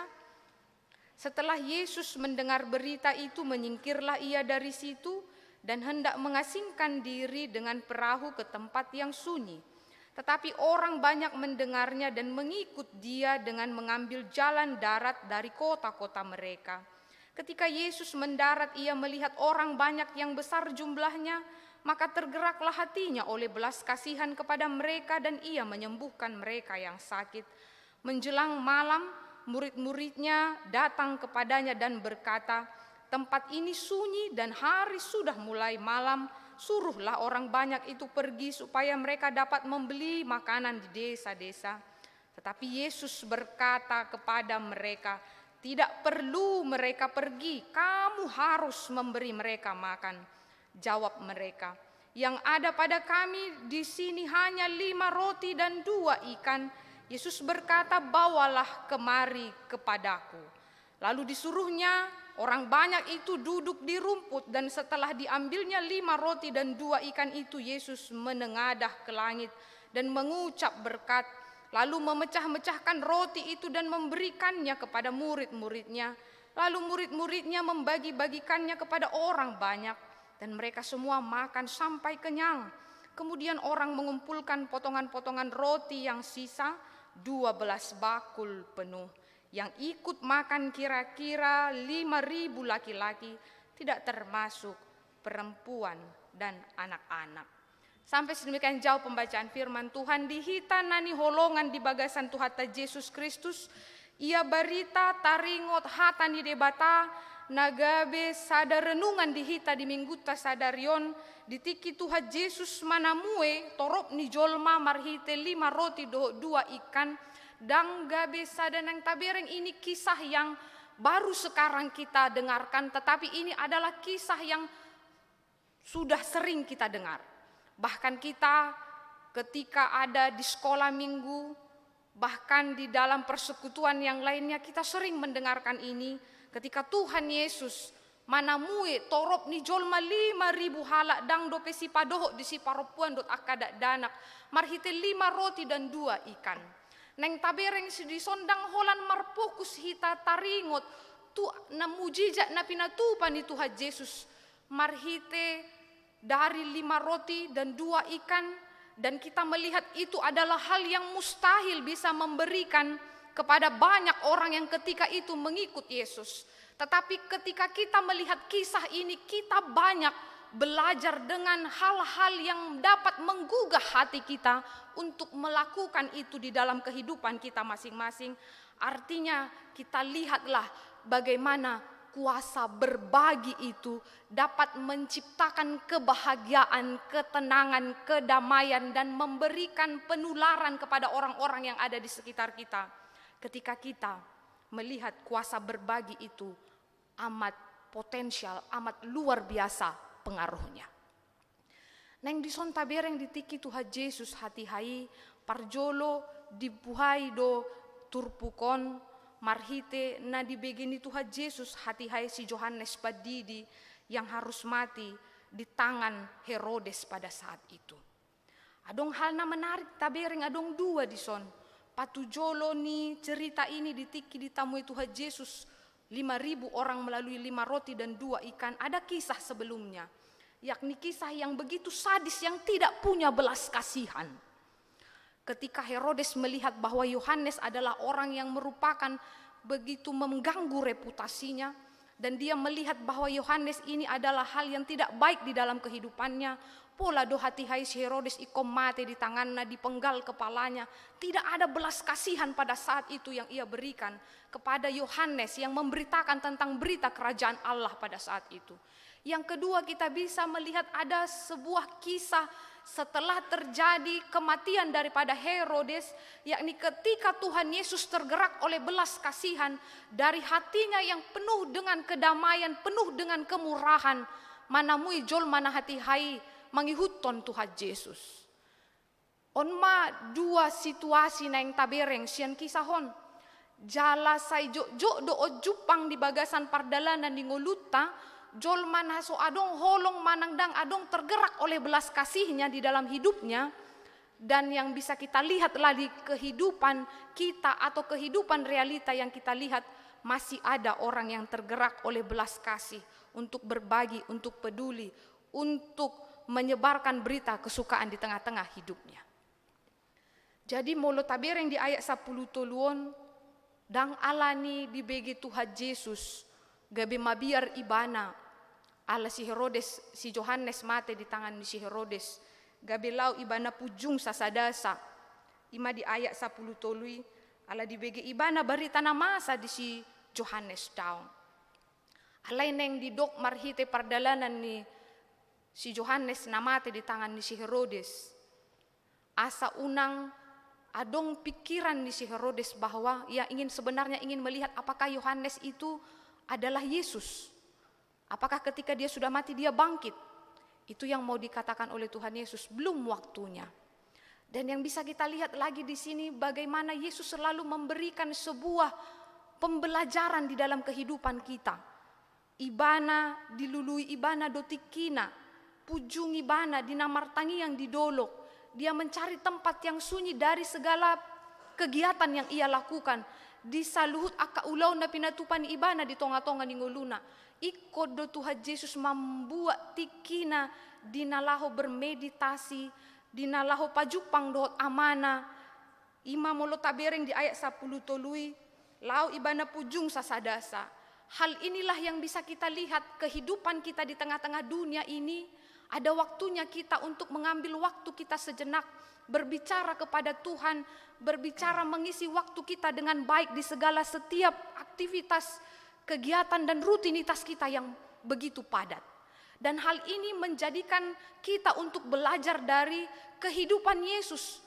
Setelah Yesus mendengar berita itu menyingkirlah ia dari situ dan hendak mengasingkan diri dengan perahu ke tempat yang sunyi. Tetapi orang banyak mendengarnya dan mengikut dia dengan mengambil jalan darat dari kota-kota mereka. Ketika Yesus mendarat, ia melihat orang banyak yang besar jumlahnya, maka tergeraklah hatinya oleh belas kasihan kepada mereka dan ia menyembuhkan mereka yang sakit. Menjelang malam, murid-muridnya datang kepadanya dan berkata, "Tempat ini sunyi dan hari sudah mulai malam. Suruhlah orang banyak itu pergi supaya mereka dapat membeli makanan di desa-desa." Tetapi Yesus berkata kepada mereka, "Tidak perlu mereka pergi, kamu harus memberi mereka makan." Jawab mereka, "Yang ada pada kami di sini hanya 5 roti dan 2 ikan." Yesus berkata, "Bawalah kemari kepadaku." Lalu disuruhnya orang banyak itu duduk di rumput, dan setelah diambilnya 5 roti dan 2 ikan itu, Yesus menengadah ke langit dan mengucap berkat, lalu memecah-mecahkan roti itu dan memberikannya kepada murid-muridnya. Lalu murid-muridnya membagi-bagikannya kepada orang banyak, dan mereka semua makan sampai kenyang. Kemudian orang mengumpulkan potongan-potongan roti yang sisa, 12 bakul penuh. Yang ikut makan kira-kira 5.000 laki-laki, tidak termasuk perempuan dan anak-anak. Sampai sedemikian jauh pembacaan firman Tuhan. Dihita nani holongan di bagasan Tuhan Yesus Kristus. Ia berita taringot hatani debata nagabe sada renungan di hita di mingguta sadarion ditiki Tuhan Yesus manamue torop ni jolma marhite 5 roti 2 ikan dan gabe sada nang tabereng. Ini kisah yang baru sekarang kita dengarkan, tetapi ini adalah kisah yang sudah sering kita dengar. Bahkan kita ketika ada di sekolah minggu, bahkan di dalam persekutuan yang lainnya, kita sering mendengarkan ini. Ketika Tuhan Yesus manamue torop ni jolma 5.000 halak dang dope si padoho di si paropuan dot akada danak marhite 5 roti dan 2 ikan. Neng tabereng si disondang holan marpokus hita taringot tu na mujizat na pinatupan ni Tuhan Yesus marhite dari 5 roti dan 2 ikan, dan kita melihat itu adalah hal yang mustahil bisa memberikan kepada banyak orang yang ketika itu mengikut Yesus. Tetapi ketika kita melihat kisah ini, kita banyak belajar dengan hal-hal yang dapat menggugah hati kita untuk melakukan itu di dalam kehidupan kita masing-masing. Artinya kita lihatlah bagaimana kuasa berbagi itu dapat menciptakan kebahagiaan, ketenangan, kedamaian, dan memberikan penularan kepada orang-orang yang ada di sekitar kita. Ketika kita melihat kuasa berbagi itu amat potensial, amat luar biasa pengaruhnya. Neng dison tabereng ditiki Tuhan Yesus hati hai parjolo dibuhai do turpukon marhite na dibegini Tuhan Yesus hati hai si Yohanes Padidi yang harus mati di tangan Herodes pada saat itu. Adong hal na menarik tabereng adong 2 dison. Patujolo ni cerita ini ditiki ditamui Tuhan Yesus 5.000 orang melalui 5 roti dan 2 ikan. Ada kisah sebelumnya, yakni kisah yang begitu sadis yang tidak punya belas kasihan. Ketika Herodes melihat bahwa Yohanes adalah orang yang merupakan begitu mengganggu reputasinya, dan dia melihat bahwa Yohanes ini adalah hal yang tidak baik di dalam kehidupannya, pola do hati hai si Herodes ikom mate di tangannya, dipenggal kepalanya. Tidak ada belas kasihan pada saat itu yang ia berikan kepada Yohanes yang memberitakan tentang berita kerajaan Allah pada saat itu. Yang kedua, kita bisa melihat ada sebuah kisah setelah terjadi kematian daripada Herodes, yakni ketika Tuhan Yesus tergerak oleh belas kasihan dari hatinya yang penuh dengan kedamaian, penuh dengan kemurahan, manamui jol mana hati hai mangihuton Tuhan Yesus. Onma 2 situasi na yang tabereng sian kisahon. Jala say jo do ojupang di bagasan pardalanan di ngoluta, jol mana so adong holong manangdang adong tergerak oleh belas kasihnya di dalam hidupnya. Dan yang bisa kita lihatlah di kehidupan kita atau kehidupan realita yang kita lihat, masih ada orang yang tergerak oleh belas kasih untuk berbagi, untuk peduli, untuk menyebarkan berita kesukaan di tengah-tengah hidupnya. Jadi molo tabereng di ayat 10 toluon, dang alani di begi Tuhan Yesus gabe mabiar ibana ala si Herodes, si Yohanes mate di tangan si Herodes, gabe lau ibana pujung sasadasa. Ima di ayat 10 tolui ala di begi ibana barita namasa di si Yohanes daun. Alai neng di dok marhite pardalanan ni si Yohanes namate di tangan ni si Herodes. Asa unang adong pikiran ni si Herodes bahwa ia sebenarnya ingin melihat apakah Yohanes itu adalah Yesus. Apakah ketika dia sudah mati dia bangkit? Itu yang mau dikatakan oleh Tuhan Yesus, belum waktunya. Dan yang bisa kita lihat lagi di sini bagaimana Yesus selalu memberikan sebuah pembelajaran di dalam kehidupan kita. Ibana dilului ibana dotikina, pujung ibana dinamartangi yang didolok. Dia mencari tempat yang sunyi dari segala kegiatan yang ia lakukan. Di saluhut aka ulau na pinatupan ibana di tonga-tonga ni nguluna. Ikut do Tuhan Yesus membuat tikina dinalaho bermeditasi, dinalaho pajupang dohot amana. Ima molo tabereng di ayat 10 tolui, lau ibana pujung sasadasa. Hal inilah yang bisa kita lihat kehidupan kita di tengah-tengah dunia ini. Ada waktunya kita untuk mengambil waktu kita sejenak, berbicara kepada Tuhan, berbicara mengisi waktu kita dengan baik di segala setiap aktivitas kegiatan dan rutinitas kita yang begitu padat. Dan hal ini menjadikan kita untuk belajar dari kehidupan Yesus.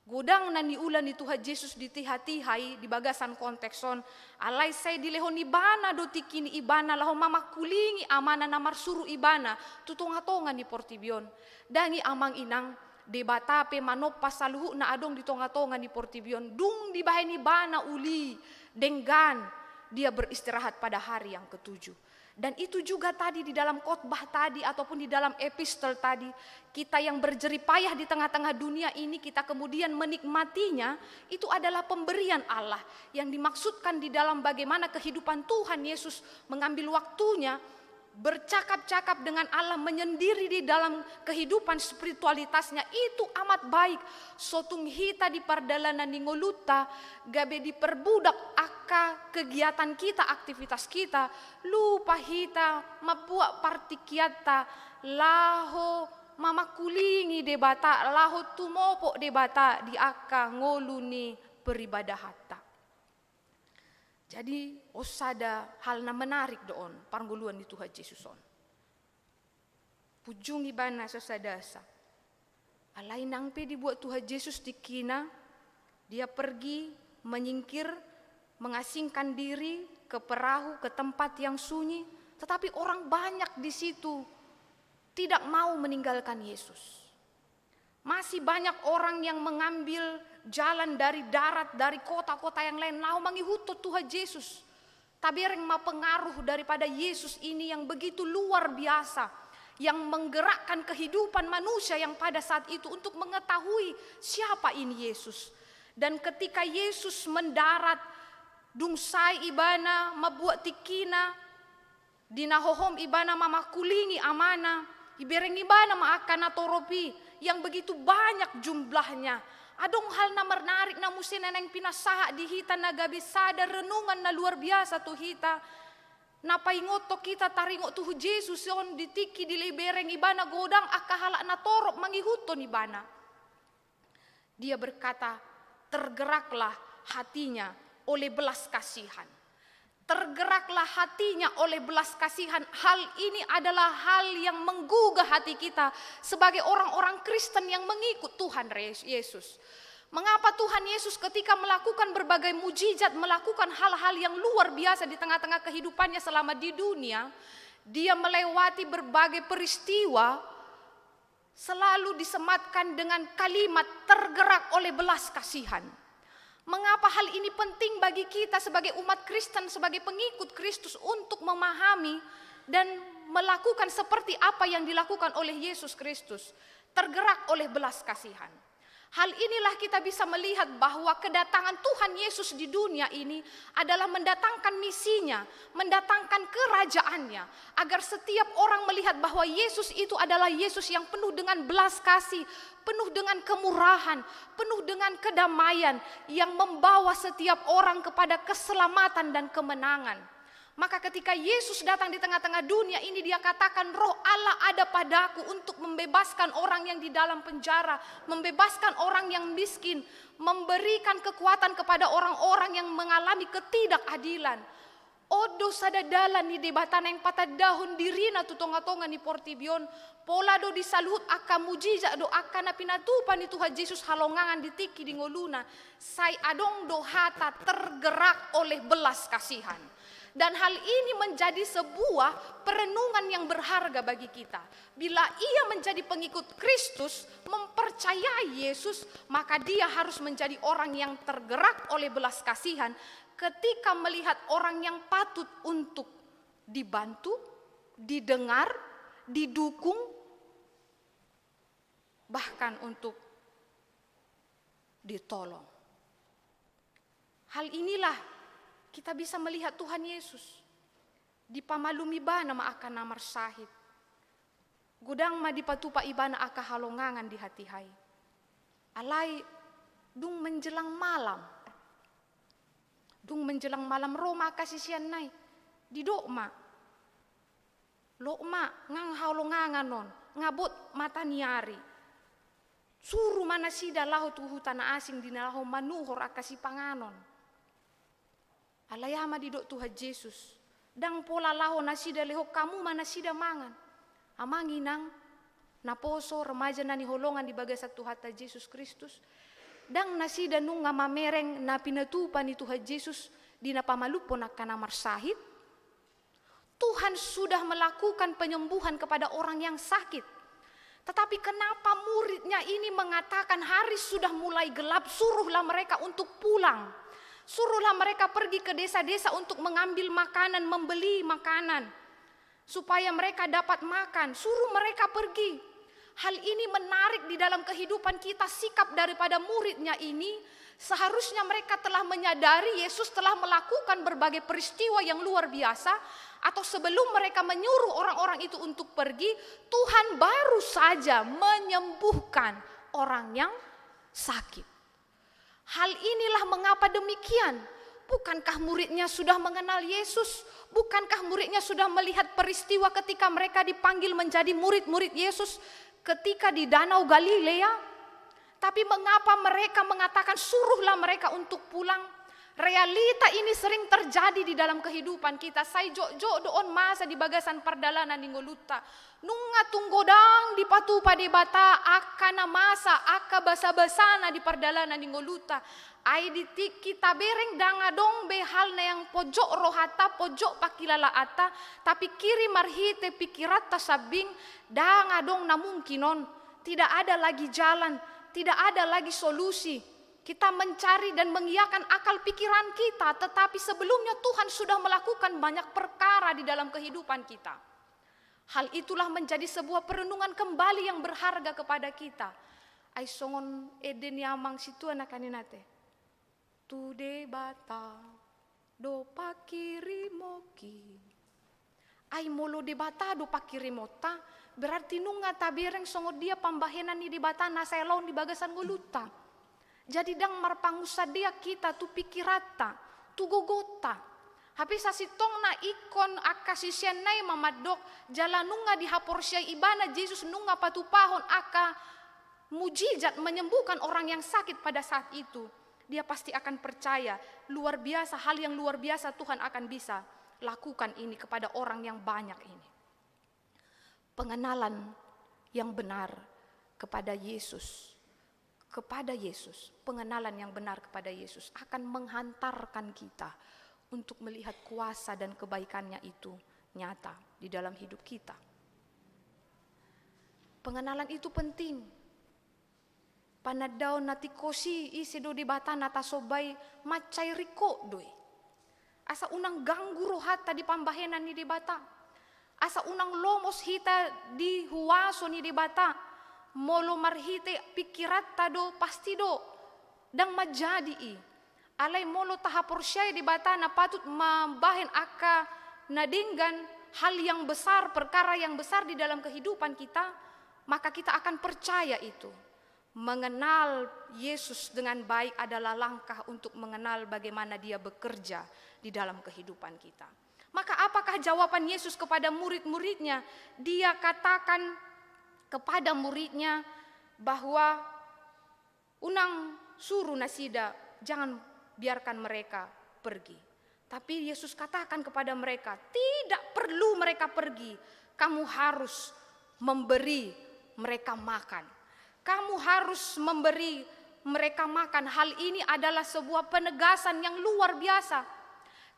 Godang nani ulan di Tuhan Yesus di tihai di bagasan kontekson alai saya dilehon ibana do tikini ibana laho mama kulingi amana namar suru ibana tutonga-tonga ni portibion dangi amang inang debata pe manopa saluhu na adong di tonga-tonga ni portibion dung di bahen ibana uli denggan dia beristirahat pada hari yang ketujuh. Dan itu juga tadi di dalam khotbah tadi ataupun di dalam epistol tadi, kita yang berjeripayah di tengah-tengah dunia ini, kita kemudian menikmatinya, itu adalah pemberian Allah yang dimaksudkan di dalam bagaimana kehidupan Tuhan Yesus mengambil waktunya bercakap-cakap dengan Allah, menyendiri di dalam kehidupan spiritualitasnya. Itu amat baik. Sotung hita di pardalanan ningoluta gabe diperbudak aka kegiatan kita, aktivitas kita, lupa hita mabuat partikiata laho mama kulingi debata laho tumopo debata di aka ngoluni peribadah hatta. Jadi osada hal na menarik doon pangguluan di Tuhan Yesus on. Pujung ibana sosadasa. Alai nang pe dibuat Tuhan Yesus di kina, dia pergi menyingkir, mengasingkan diri ke perahu, ke tempat yang sunyi, tetapi orang banyak di situ tidak mau meninggalkan Yesus. Masih banyak orang yang mengambil jalan dari darat, dari kota-kota yang lain, lau mangihutut Tuhan Yesus. Tapi yang pengaruh daripada Yesus ini yang begitu luar biasa, yang menggerakkan kehidupan manusia yang pada saat itu untuk mengetahui siapa ini Yesus. Dan ketika Yesus mendarat, dungsai ibana, mabuat tikina, dinahohom ibana mamakulingi amana, ibereng ibana maakana toropi, yang begitu banyak jumlahnya. Adong hal na menarik na musin neneng pinasaha di hita na gabi sadar renungan na luar biasa tu hita. Napaingoto kita taringo tu Yesus yon ditiki di libereng ibana godang akahala na torop mangihuton ibana. Dia berkata, tergeraklah hatinya oleh belas kasihan. Tergeraklah hatinya oleh belas kasihan. Hal ini adalah hal yang menggugah hati kita sebagai orang-orang Kristen yang mengikut Tuhan Yesus. Mengapa Tuhan Yesus ketika melakukan berbagai mujizat, melakukan hal-hal yang luar biasa di tengah-tengah kehidupannya selama di dunia, dia melewati berbagai peristiwa selalu disematkan dengan kalimat tergerak oleh belas kasihan. Mengapa hal ini penting bagi kita sebagai umat Kristen, sebagai pengikut Kristus untuk memahami dan melakukan seperti apa yang dilakukan oleh Yesus Kristus, tergerak oleh belas kasihan. Hal inilah kita bisa melihat bahwa kedatangan Tuhan Yesus di dunia ini adalah mendatangkan misinya, mendatangkan kerajaannya, agar setiap orang melihat bahwa Yesus itu adalah Yesus yang penuh dengan belas kasih, penuh dengan kemurahan, penuh dengan kedamaian, yang membawa setiap orang kepada keselamatan dan kemenangan. Maka ketika Yesus datang di tengah-tengah dunia ini, dia katakan, Roh Allah ada padaku untuk membebaskan orang yang di dalam penjara, membebaskan orang yang miskin, memberikan kekuatan kepada orang-orang yang mengalami ketidakadilan. Odo sadadalan ni debatan yang patah dahun dirina tu tonga-tonga ni portibion, pola do disaluhut aka mujizat do aka na pinatupan ni Tuhan Yesus halongangan ditiki di ngoluna, say adong do hata tergerak oleh belas kasihan. Dan hal ini menjadi sebuah perenungan yang berharga bagi kita. Bila ia menjadi pengikut Kristus, mempercayai Yesus, maka dia harus menjadi orang yang tergerak oleh belas kasihan ketika melihat orang yang patut untuk dibantu, didengar, didukung, bahkan untuk ditolong. Hal inilah kita bisa melihat Tuhan Yesus di pamalumi bana ma akan namar sahid. Gudang ma dipatupa ibana aka halongangan di hati hai. Alai dung menjelang malam. Dung menjelang malam Roma kasisian nai di dokma. Lokma ngang halongangan non, ngabot mata niari. Suruh mana sida lahu tuhu tanah asing dinalahu manuhor akasi panganon. Alayama di dok Tuhan Yesus Dang pola laho nasida leho kamu mana sida mangan. Amanginang naposo remaja nani holongan di bagai satu hata Yesus Kristus. Dang nasida nunga mamereng na pinatupan itu Tuhan Yesus di napamalupo na kanamar sahid. Tuhan sudah melakukan penyembuhan kepada orang yang sakit. Tetapi kenapa muridnya ini mengatakan hari sudah mulai gelap, suruhlah mereka untuk pulang. Suruhlah mereka pergi ke desa-desa untuk mengambil makanan, membeli makanan. Supaya mereka dapat makan, suruh mereka pergi. Hal ini menarik di dalam kehidupan kita, sikap daripada muridnya ini. Seharusnya mereka telah menyadari Yesus telah melakukan berbagai peristiwa yang luar biasa. Atau sebelum mereka menyuruh orang-orang itu untuk pergi, Tuhan baru saja menyembuhkan orang yang sakit. Hal inilah mengapa demikian. Bukankah muridnya sudah mengenal Yesus? Bukankah muridnya sudah melihat peristiwa ketika mereka dipanggil menjadi murid-murid Yesus ketika di Danau Galilea? Tapi mengapa mereka mengatakan suruhlah mereka untuk pulang? Realita ini sering terjadi di dalam kehidupan kita. Saya jok doon masa di bagasan perdalanan di ngoluta. Nunga tunggodang di patu pade bata akana masa aka basa-basana di perdalanan di ngoluta. Ai ditik kita bereng danga dong behal na yang pojok rohata pojok pakilala ata tapi kiri marhite pikirata sabing danga dong na mungkinon. Tidak ada lagi jalan, tidak ada lagi solusi. Kita mencari dan mengiyakan akal pikiran kita, tetapi sebelumnya Tuhan sudah melakukan banyak perkara di dalam kehidupan kita. Hal itulah menjadi sebuah perenungan kembali yang berharga kepada kita. Ai songon eden yamang situ anakaninate. Tude bata do pakiri moki. Ai molo de bata do pakiri mota berarti nunga tabereng songo dia pambahenan ni di bata naselon di bagasan goluta. Jadi dang marpangusa dia kita tu pikirata, tu gogota. Habis asitong na ikon akasisian nai mamadok jalan nunga di haporsia ibana Yesus nunga patupahon aka mujizat menyembuhkan orang yang sakit pada saat itu. Dia pasti akan percaya luar biasa, hal yang luar biasa Tuhan akan bisa lakukan ini kepada orang yang banyak ini. Pengenalan yang benar kepada Yesus. Pengenalan yang benar kepada Yesus akan menghantarkan kita untuk melihat kuasa dan kebaikannya itu nyata di dalam hidup kita. Pengenalan itu penting. Panadaw natikosi isido di bata natasobay macay riko doy. Asa unang ganggu rohata di pambahenan ni di bata. Asa unang lomos hita di huwaso ni di bata. Molo marhite pikirat tado pasti do dang majadi i alay molo tahaporsyay di bata na patut mambahen aka nadinggan hal yang besar, perkara yang besar di dalam kehidupan kita, maka kita akan percaya itu. Mengenal Yesus dengan baik adalah langkah untuk mengenal bagaimana dia bekerja di dalam kehidupan kita. Maka apakah jawaban Yesus kepada murid-muridnya? Dia katakan kepada muridnya bahwa unang suruh nasida jangan biarkan mereka pergi. Tapi Yesus katakan kepada mereka tidak perlu mereka pergi. Kamu harus memberi mereka makan. Kamu harus memberi mereka makan. Hal ini adalah sebuah penegasan yang luar biasa.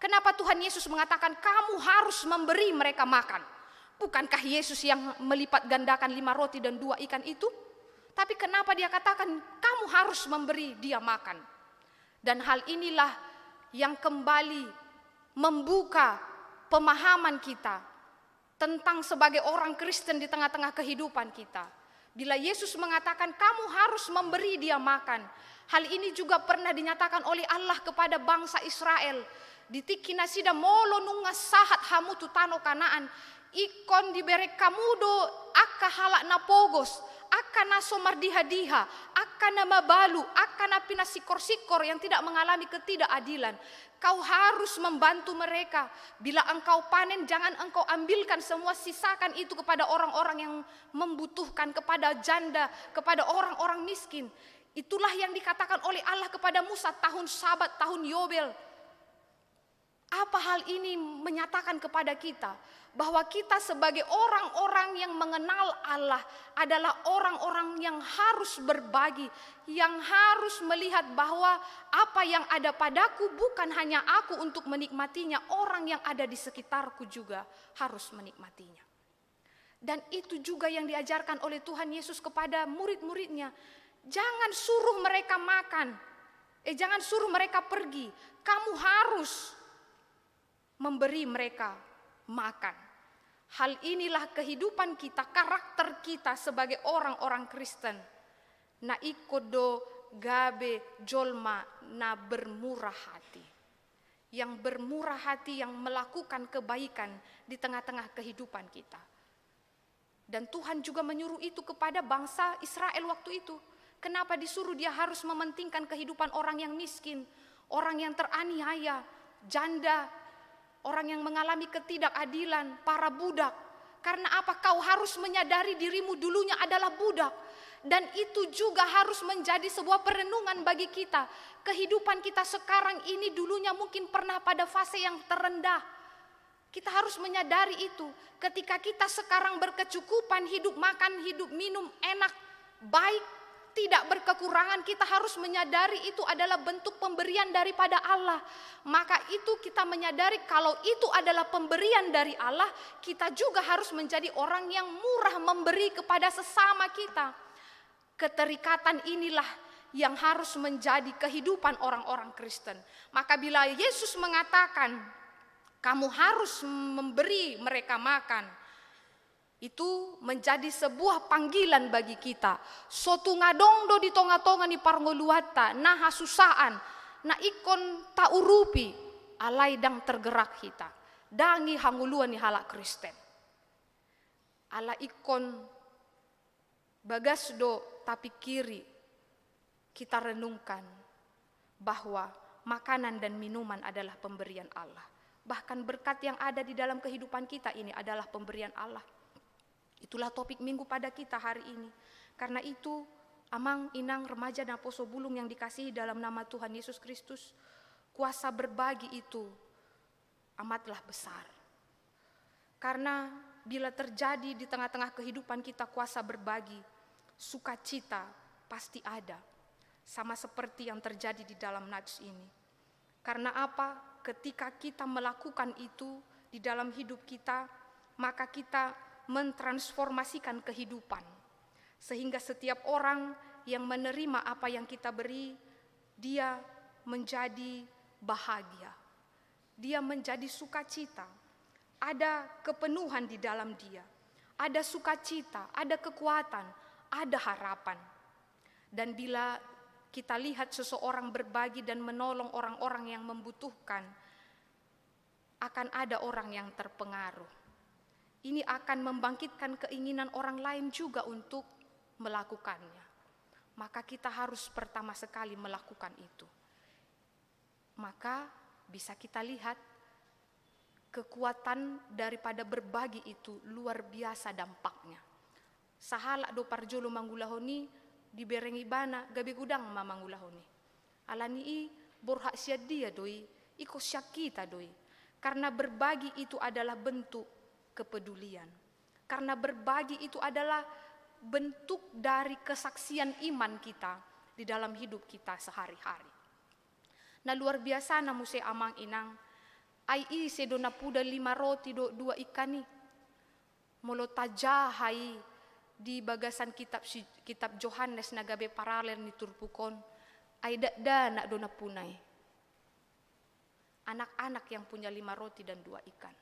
Kenapa Tuhan Yesus mengatakan kamu harus memberi mereka makan? Bukankah Yesus yang melipat gandakan 5 roti dan 2 ikan itu? Tapi kenapa dia katakan kamu harus memberi dia makan? Dan hal inilah yang kembali membuka pemahaman kita tentang sebagai orang Kristen di tengah-tengah kehidupan kita. Bila Yesus mengatakan kamu harus memberi dia makan, hal ini juga pernah dinyatakan oleh Allah kepada bangsa Israel. Ditiki nasida molo nunga sahat hamu tutano Kanaan. Ikon diberi kamudo akka halak na pogos, akka na somardiha-diha, akka na mabalu, akka na pinasikor-sikor yang tidak mengalami ketidakadilan. Kau harus membantu mereka. Bila engkau panen, jangan engkau ambilkan semua, sisakan itu kepada orang-orang yang membutuhkan, kepada janda, kepada orang-orang miskin. Itulah yang dikatakan oleh Allah kepada Musa tahun Sabat, tahun Yobel. Apa hal ini menyatakan kepada kita? Bahwa kita sebagai orang-orang yang mengenal Allah adalah orang-orang yang harus berbagi, yang harus melihat bahwa apa yang ada padaku bukan hanya aku untuk menikmatinya, orang yang ada di sekitarku juga harus menikmatinya. Dan itu juga yang diajarkan oleh Tuhan Yesus kepada murid-muridnya. Jangan suruh mereka makan, jangan suruh mereka pergi, kamu harus memberi mereka makan. Hal inilah kehidupan kita, karakter kita sebagai orang-orang Kristen. Na ikodo gabe jolma na bermurah hati. Yang bermurah hati, yang melakukan kebaikan di tengah-tengah kehidupan kita. Dan Tuhan juga menyuruh itu kepada bangsa Israel waktu itu. Kenapa disuruh dia harus mementingkan kehidupan orang yang miskin, orang yang teraniaya, janda, orang yang mengalami ketidakadilan, para budak. Karena apa? Kau harus menyadari dirimu dulunya adalah budak. Dan itu juga harus menjadi sebuah perenungan bagi kita. Kehidupan kita sekarang ini dulunya mungkin pernah pada fase yang terendah. Kita harus menyadari itu. Ketika kita sekarang berkecukupan, hidup makan, hidup minum enak, baik, tidak berkekurangan, kita harus menyadari itu adalah bentuk pemberian daripada Allah. Maka itu kita menyadari kalau itu adalah pemberian dari Allah, kita juga harus menjadi orang yang murah memberi kepada sesama kita. Keterikatan inilah yang harus menjadi kehidupan orang-orang Kristen. Maka bila Yesus mengatakan, kamu harus memberi mereka makan, itu menjadi sebuah panggilan bagi kita. Sotu ngadong do di tonga-tonga ni parngoluata, nah hasusaan, na ikon taurupi, alai dang tergerak kita. Dangi hanguluan ni halak Kristen. Ala ikon bagas do tapi kiri, kita renungkan bahwa makanan dan minuman adalah pemberian Allah. Bahkan berkat yang ada di dalam kehidupan kita ini adalah pemberian Allah. Itulah topik minggu pada kita hari ini. Karena itu, amang, inang, remaja, dan poso bulung yang dikasihi dalam nama Tuhan Yesus Kristus, kuasa berbagi itu amatlah besar. Karena bila terjadi di tengah-tengah kehidupan kita kuasa berbagi, sukacita pasti ada. Sama seperti yang terjadi di dalam nats ini. Karena apa? Ketika kita melakukan itu di dalam hidup kita, maka kita mentransformasikan kehidupan. Sehingga setiap orang yang menerima apa yang kita beri, dia menjadi bahagia. Dia menjadi sukacita. Ada kepenuhan di dalam dia. Ada sukacita, ada kekuatan, ada harapan. Dan bila kita lihat seseorang berbagi dan menolong orang-orang yang membutuhkan, akan ada orang yang terpengaruh. Ini akan membangkitkan keinginan orang lain juga untuk melakukannya. Maka kita harus pertama sekali melakukan itu. Maka bisa kita lihat kekuatan daripada berbagi itu luar biasa dampaknya. Sahala do parjolo manggulahoni diberengi bana gabe gudang mamanggulahoni. Alani i borhak siad dia doi, iko syak kita doi. Karena berbagi itu adalah bentuk kepedulian. Karena berbagi itu adalah bentuk dari kesaksian iman kita di dalam hidup kita sehari-hari. Nah luar biasa na muse amang inang, ai i sedona puda 5 roti 2 ikan ni. Molo tajahai di bagasan kitab Yohanes na gabe paralel ni turpukon, ai da nak dona punai. Anak-anak yang punya 5 roti dan 2 ikan.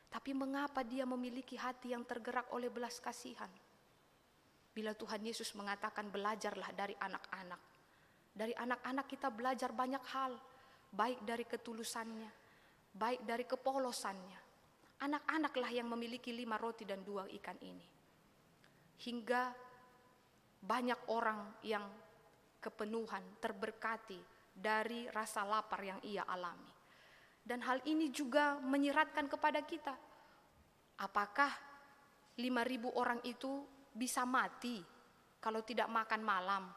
Tapi mengapa dia memiliki hati yang tergerak oleh belas kasihan? Bila Tuhan Yesus mengatakan belajarlah dari anak-anak. Dari anak-anak kita belajar banyak hal. Baik dari ketulusannya, baik dari kepolosannya. Anak-anaklah yang memiliki 5 roti dan 2 ikan ini. Hingga banyak orang yang kepenuhan, terberkati dari rasa lapar yang ia alami. Dan hal ini juga menyeratkan kepada kita. Apakah 5.000 orang itu bisa mati kalau tidak makan malam?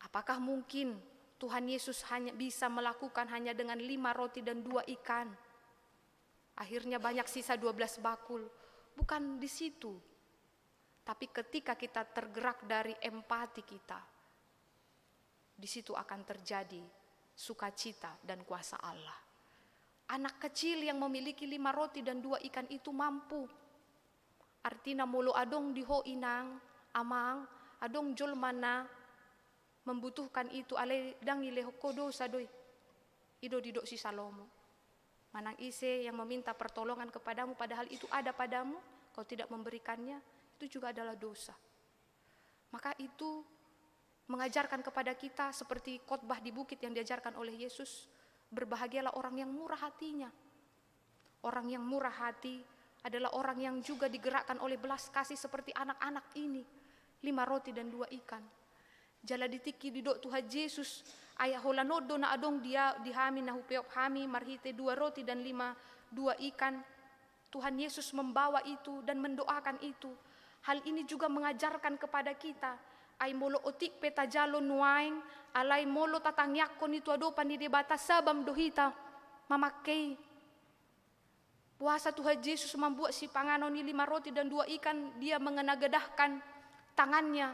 Apakah mungkin Tuhan Yesus hanya bisa melakukan hanya dengan 5 roti dan 2 ikan. Akhirnya banyak sisa 12 bakul. Bukan di situ. Tapi ketika kita tergerak dari empati kita, di situ akan terjadi sukacita dan kuasa Allah. Anak kecil yang memiliki 5 roti dan 2 ikan itu mampu. Artinya molo adong diho inang, amang, adong jol mana membutuhkan itu ale dang ile kodo sadoi. Ido didok si Salomo. Manang ise yang meminta pertolongan kepadamu padahal itu ada padamu, kau tidak memberikannya, itu juga adalah dosa. Maka itu mengajarkan kepada kita seperti khotbah di bukit yang diajarkan oleh Yesus, berbahagialah orang yang murah hatinya. Orang yang murah hati adalah orang yang juga digerakkan oleh belas kasih seperti anak-anak ini. 5 roti dan 2 ikan. Jala ditiki didok Tuhan Yesus, ayah holanodo na adong dia dihami na hupeok hami marhite 2 roti dan 2 ikan. Tuhan Yesus membawa itu dan mendoakan itu. Hal ini juga mengajarkan kepada kita, ay molo otik peta jalo nuaing, alay molo tatangyakon itu adopan di debata sabam dohita, mamakai. Puasa Tuhan Yesus membuat si panganon ni 5 roti dan 2 ikan, dia mengenagadahkan tangannya,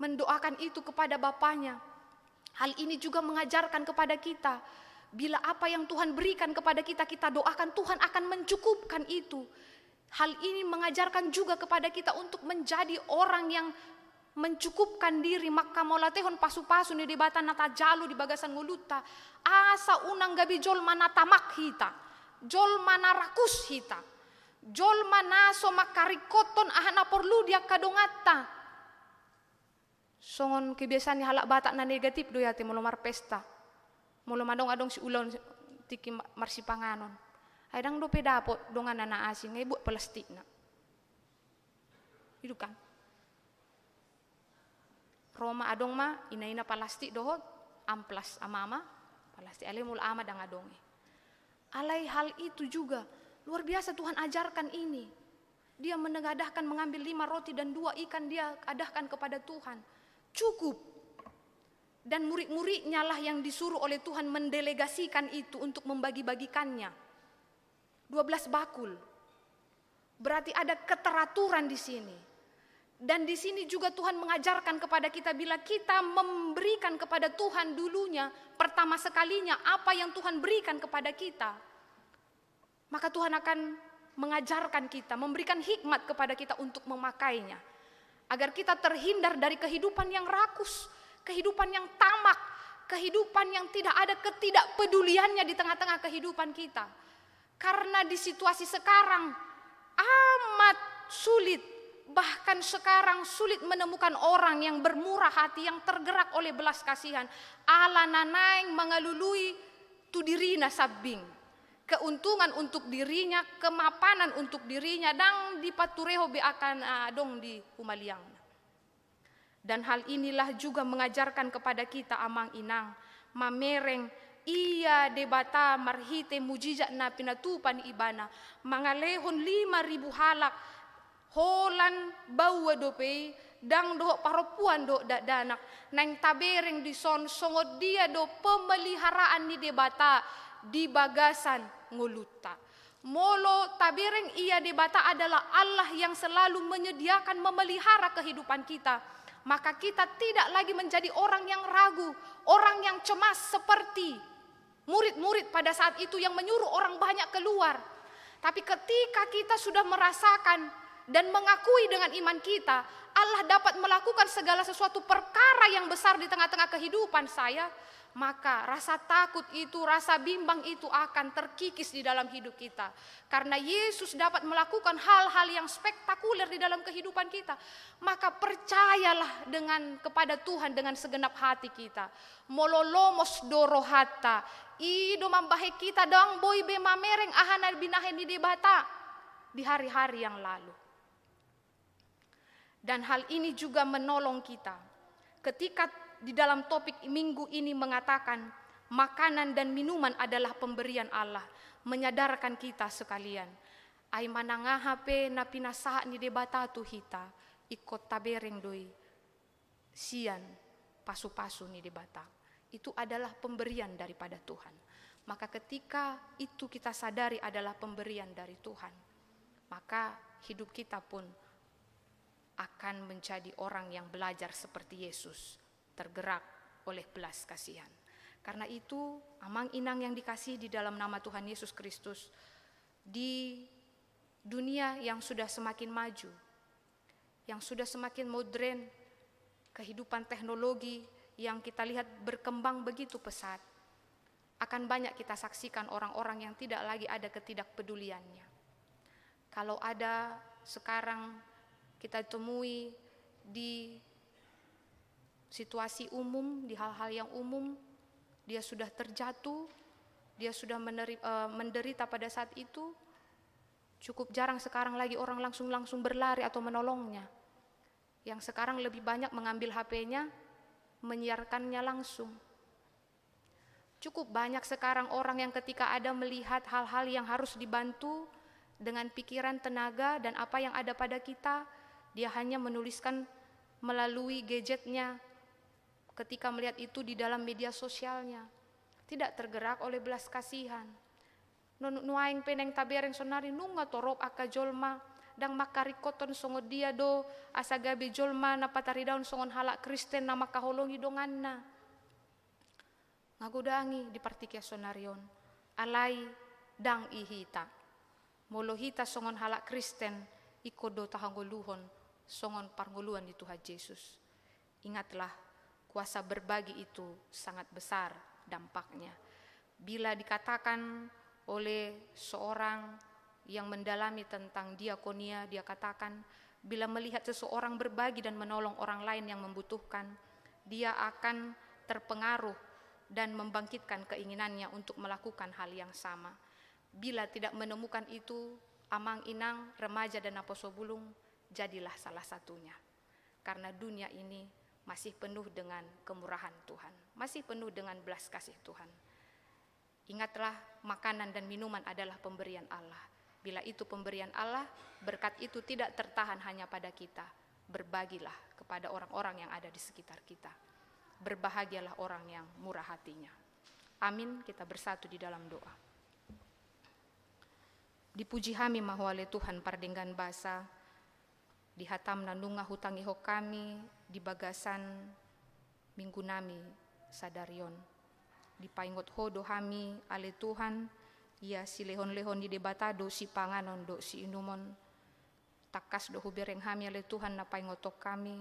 mendoakan itu kepada Bapaknya. Hal ini juga mengajarkan kepada kita, bila apa yang Tuhan berikan kepada kita, kita doakan, Tuhan akan mencukupkan itu. Hal ini mengajarkan juga kepada kita untuk menjadi orang yang mencukupkan diri. Maka molatehon pasu-pasu ni debatan nata jalu di bagasan nguluta. Asa unang gabi jol mana tamak hita. Jol mana rakus hita. Jol mana so makarikoton ahana perlu dia kadongata. Songon kebiasaan halak batak na negatif do yate molo mar pesta. Molo madong adong si ulon tiki marsi panganon. Aidang do pedapot dongan na asing ngay buat plastik na. Itu kan. Roma adong ma ina plastik dohot amplas amama plastik ale mul ama dang adonge. Alai hal itu juga luar biasa Tuhan ajarkan ini. Dia menegadahkan mengambil 5 roti dan 2 ikan dia adahkan kepada Tuhan. Cukup. Dan murid-muridnya lah yang disuruh oleh Tuhan mendelegasikan itu untuk membagi-bagikannya. 12 bakul. Berarti ada keteraturan di sini. Dan di sini juga Tuhan mengajarkan kepada kita bila kita memberikan kepada Tuhan dulunya, pertama sekalinya apa yang Tuhan berikan kepada kita, maka Tuhan akan mengajarkan kita, memberikan hikmat kepada kita untuk memakainya. Agar kita terhindar dari kehidupan yang rakus, kehidupan yang tamak, kehidupan yang tidak ada ketidakpeduliannya di tengah-tengah kehidupan kita. Karena di situasi sekarang amat sulit, bahkan sekarang sulit menemukan orang yang bermurah hati, yang tergerak oleh belas kasihan. Ala nanaing mengalului tu dirina sabing. Keuntungan untuk dirinya, kemapanan untuk dirinya, dan dipatureho be akan dong di humaliang. Dan hal inilah juga mengajarkan kepada kita amang inang, mamereng iya debata marhite mujizat na pinatupan ibana, mangalehon 5.000 halak, holan bawa dope, dang doh paropuan doh danak, nang tabereng di songod dia do pemeliharaan ni debata di bagasan nguluta. Molo tabereng ia debata adalah Allah yang selalu menyediakan memelihara kehidupan kita. Maka kita tidak lagi menjadi orang yang ragu, orang yang cemas seperti murid-murid pada saat itu yang menyuruh orang banyak keluar. Tapi ketika kita sudah merasakan dan mengakui dengan iman kita, Allah dapat melakukan segala sesuatu perkara yang besar di tengah-tengah kehidupan saya, maka rasa takut itu, rasa bimbang itu akan terkikis di dalam hidup kita. Karena Yesus dapat melakukan hal-hal yang spektakuler di dalam kehidupan kita, maka percayalah kepada Tuhan dengan segenap hati kita. Mololomos dorohata, ido mambahe kita dong boy be mamereng ahana binahe ni debata di hari-hari yang lalu. Dan hal ini juga menolong kita ketika di dalam topik minggu ini mengatakan makanan dan minuman adalah pemberian Allah, menyadarkan kita sekalian. Ay manangahape na pinasaha ni debata tu hita, ikot tabereng doi sian pasu-pasu ni debata. itu adalah pemberian daripada Tuhan. Maka ketika itu kita sadari adalah pemberian dari Tuhan, maka hidup kita pun akan menjadi orang yang belajar seperti Yesus, tergerak oleh belas kasihan. Karena itu, amang inang yang dikasihi di dalam nama Tuhan Yesus Kristus, di dunia yang sudah semakin maju, yang sudah semakin modern, kehidupan teknologi yang kita lihat berkembang begitu pesat, akan banyak kita saksikan orang-orang yang tidak lagi ada ketidakpeduliannya. Kalau ada sekarang kita temui di situasi umum, di hal-hal yang umum, dia sudah terjatuh, dia sudah menderita pada saat itu, cukup jarang sekarang lagi orang langsung berlari atau menolongnya. Yang sekarang lebih banyak mengambil HP-nya, menyiarkannya langsung. Cukup banyak sekarang orang yang ketika ada melihat hal-hal yang harus dibantu dengan pikiran, tenaga, dan apa yang ada pada kita, dia hanya menuliskan melalui gadgetnya ketika melihat itu di dalam media sosialnya. Tidak tergerak oleh belas kasihan. Nuaing peneng tabereng sonari nunga torop aka jolma dang makarikoton songo dia do asagabe jolma na pataridaun songon halak Kristen na makaholongi donganna. Ngagudangi di partikia sonarion alai dang ihita molohita songon halak Kristen ikodo tahanggoluhon songon parngoluan di Tuhan Yesus. Ingatlah, kuasa berbagi itu sangat besar dampaknya. Bila dikatakan oleh seorang yang mendalami tentang diakonia, dia katakan bila melihat seseorang berbagi dan menolong orang lain yang membutuhkan, dia akan terpengaruh dan membangkitkan keinginannya untuk melakukan hal yang sama. Bila tidak menemukan itu, amang inang, remaja dan aposobulung, jadilah salah satunya. Karena dunia ini masih penuh dengan kemurahan Tuhan, masih penuh dengan belas kasih Tuhan. Ingatlah, makanan dan minuman adalah pemberian Allah. Bila itu pemberian Allah, berkat itu tidak tertahan hanya pada kita. Berbagilah kepada orang-orang yang ada di sekitar kita. Berbahagialah orang yang murah hatinya. Amin. Kita bersatu di dalam doa. Dipuji kami mahwale Tuhan pardenggan basa, dihatam nandunga hutangi ho kami, di bagasan minggu nami sadarion. Dipaingot hodo kami ale Tuhan, ia si lehon-lehon di debatado si panganon do si inumon. Takas do hubereng kami ale Tuhan na paingotok kami,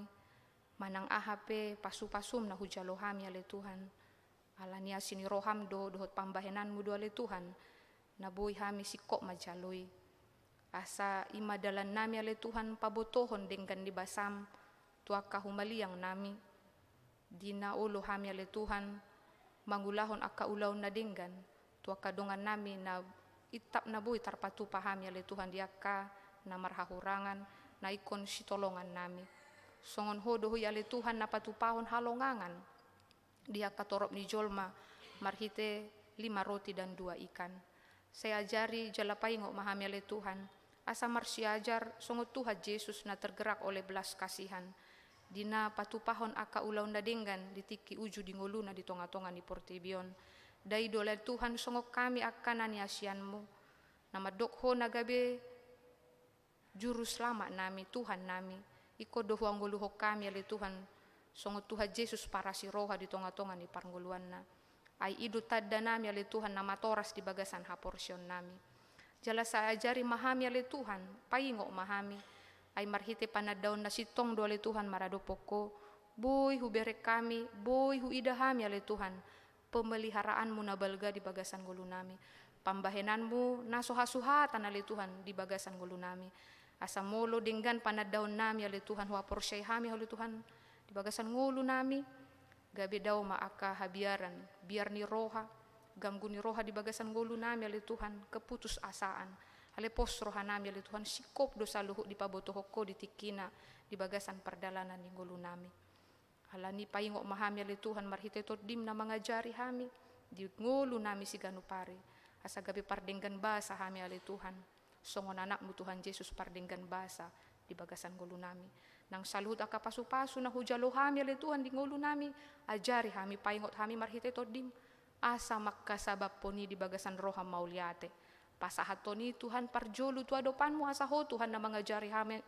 manang ahape pasu-pasum na hujalo kami ale Tuhan. Alania sini roham do dohot pambahenanmu do ale Tuhan, na boy kami sikok majaloi. Asa imadalan nami ale Tuhan pabotohon denggan di basam, tuaka humaliang nami. Dina ulo kami ale Tuhan, mangulahon aka ulaw na denggan, tuaka dongan nami na itap na boy tarpatu pahami ale Tuhan diaka na marhahurangan, na ikon sitolongan nami. Songon hodo huy ale Tuhan na patupahon halongangan, dia katorop ni jolma, marhite 5 roti dan 2 ikan. Saya ajari jalapai ngok mahami ale Tuhan, asa marsiajar songot Tuhan Yesus na tergerak oleh belas kasihan. Dina patupahon aka ulaw na denggan, ditiki uju di ngoluna di tonga-tonga ni Portibion. Dai dole Tuhan songok kami akan aniasianmu. Nama dokho nagabe juru selamat nami, Tuhan nami. Iko dohuang goluho kami ale Tuhan, songot Tuhan Yesus parasi roha di tonga-tonga ni parngoluanna. Ai idu tadda nami ale Tuhan nama toras di bagasan haporsion nami. Jala sa ajari mahami ale Tuhan, paingok mahami. Ay marhite panadaon na sitong do ale Tuhan marado poko. Boy huberek kami, boy huidahami ale Tuhan. Pemeliharaanmu na balga di bagasan gulu nami. Pambahenanmu na sohasuhatan ale Tuhan di bagasan gulu nami. Asa molo denggan panadaon nami ale Tuhan, huaporsay hami ale Tuhan di bagasan ngulu nami. Gabi daw maaka habiaran, biar ni roha, ganggu ni roha di bagasan gulu nami ale Tuhan, keputus asaan. Ale posro hanami ale Tuhan, sikop dosa luhuk di pabotohoko di tikina di bagasan perdalanan ni gulu nami. Alani paingok mahami ale Tuhan, marhite dim na mangajari hami di ngulu nami si ganupari. Asa gabi pardenggan basa hami ale Tuhan, songon anakmu Tuhan Yesus pardenggan basa di bagasan gulu nami. Nang saluhut aka pasu-pasu na hujalo hami ali Tuhan di ngulu nami, ajari hami paingot hami marhite todim, asa makasabab poni di bagasan roha mauliate. Pasahat toni Tuhan parjolu tu adopanmu asa ho Tuhan na mengajari hami,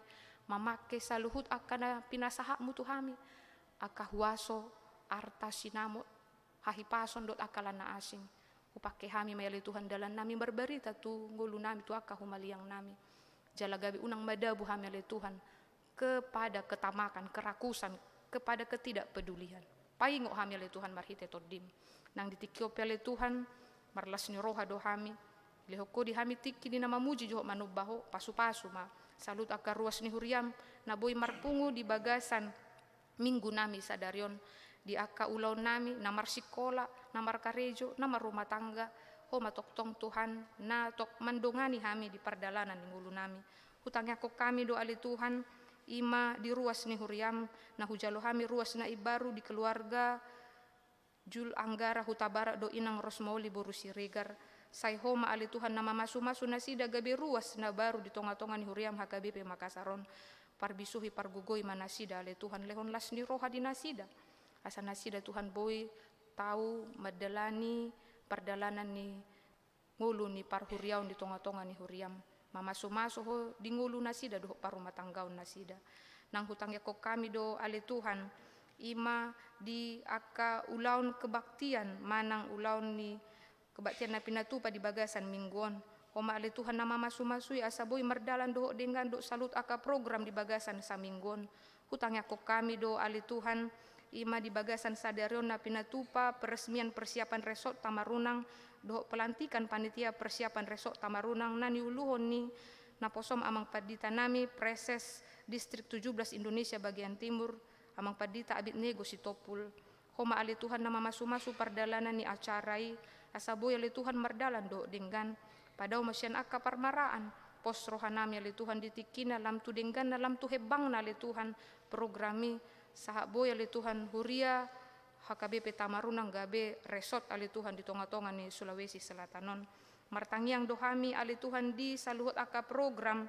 mamake saluhut aka na pinasahamu tu hami, aka huaso, arta sinamot, hahipason dot akala na asing. Upake hami mayali Tuhan dalan nami berberita tu ngulu nami tu aka humaliang nami. Jalagabi unang madabu hami ali Tuhan kepada ketamakan, kerakusan, kepada ketidakpedulian. Paingok hami ali Tuhan marhite todim. Nang ditikyo pele Tuhan marlas ni roha do hami. Lehoko di hami tiki di nama muji johok manubaho pasu-pasu ma. Salut akar ruas ni huriam na boy marpungu di bagasan minggu nami sadarion. Di aka ulau nami namar sikola, namar karejo, namar rumah tangga. Ho matoktong Tuhan na tok mandongani hami di perdalanan di ngulu nami. Hutangnya kok kami do ali Tuhan ima di ruas ni huriam na hujalo hami ruas na ibaru di keluarga Jul Anggara Hutabara do inang Rosmauli Borusi Regar sai homa ali Tuhan nama masu-masu nasida gabe ruas na baru di tonga-tonga ni huriam HKBP Makasaron parbisuhi pargugoi manasida ali Tuhan lehon las ni roha di nasida asa nasida Tuhan boy tahu madalani perdalanan ni ngulu ni parhuriaun di tonga-tonga ni huriam mamaso-maso ho di ngulu nasida do parumah tanggaun nasida nang hutang ya kok kami do ale Tuhan ima di aka ulaun kebaktian manang ulaun ni kebaktian na pinatupa di bagasan mingguon Oma ale Tuhan nama masu-masui asaboy merdalan do dengan do salut aka program di bagasan sa mingguon hutang ya kok kami do ale Tuhan ima di bagasan sadarion na pinatupa peresmian persiapan resort Tamarunang do pelantikan panitia persiapan resort Tamarunang nani uluhon ni naposom amang padita nami preses distrik 17 Indonesia bagian timur amang padita Abidnego Sitopul homa ali Tuhan nama masu-masu perdalanan ni acarai asaboy ali Tuhan merdalan do dengan padao masyan aka parmaraan pos rohanami ali Tuhan ditikina lam tu dengan lam tu hebang na ali Tuhan programi sahaboy ali Tuhan huria HKBP Tamarunang gabe resort ali Tuhan di tonga-tonga ni Sulawesi Selatanon. Martangiang dohami ali Tuhan di saluhut aka program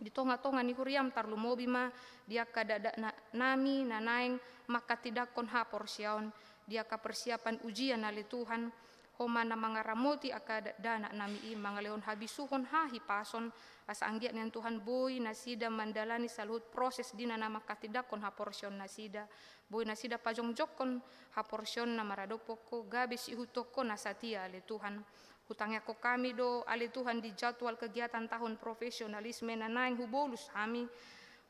di tonga-tonga ni huriam tarlumobi ma dia kadada nami nanaing maka tidak kon ha porsiaon dia ka persiapan ujian ali Tuhan homa na mangaramoti aka dana nami mangaleon habisuhon ha hipason asa anggiat nian Tuhan boy nasida mandalani saluhut proses dina nama katidakon ha porsion nasida boy nasida pajongjokon ha porsion na maradopoko gabe si hutoko nasatia ale Tuhan hutangnya kok kami do ale Tuhan di jadwal kegiatan tahun profesionalisme na naing hubolus kami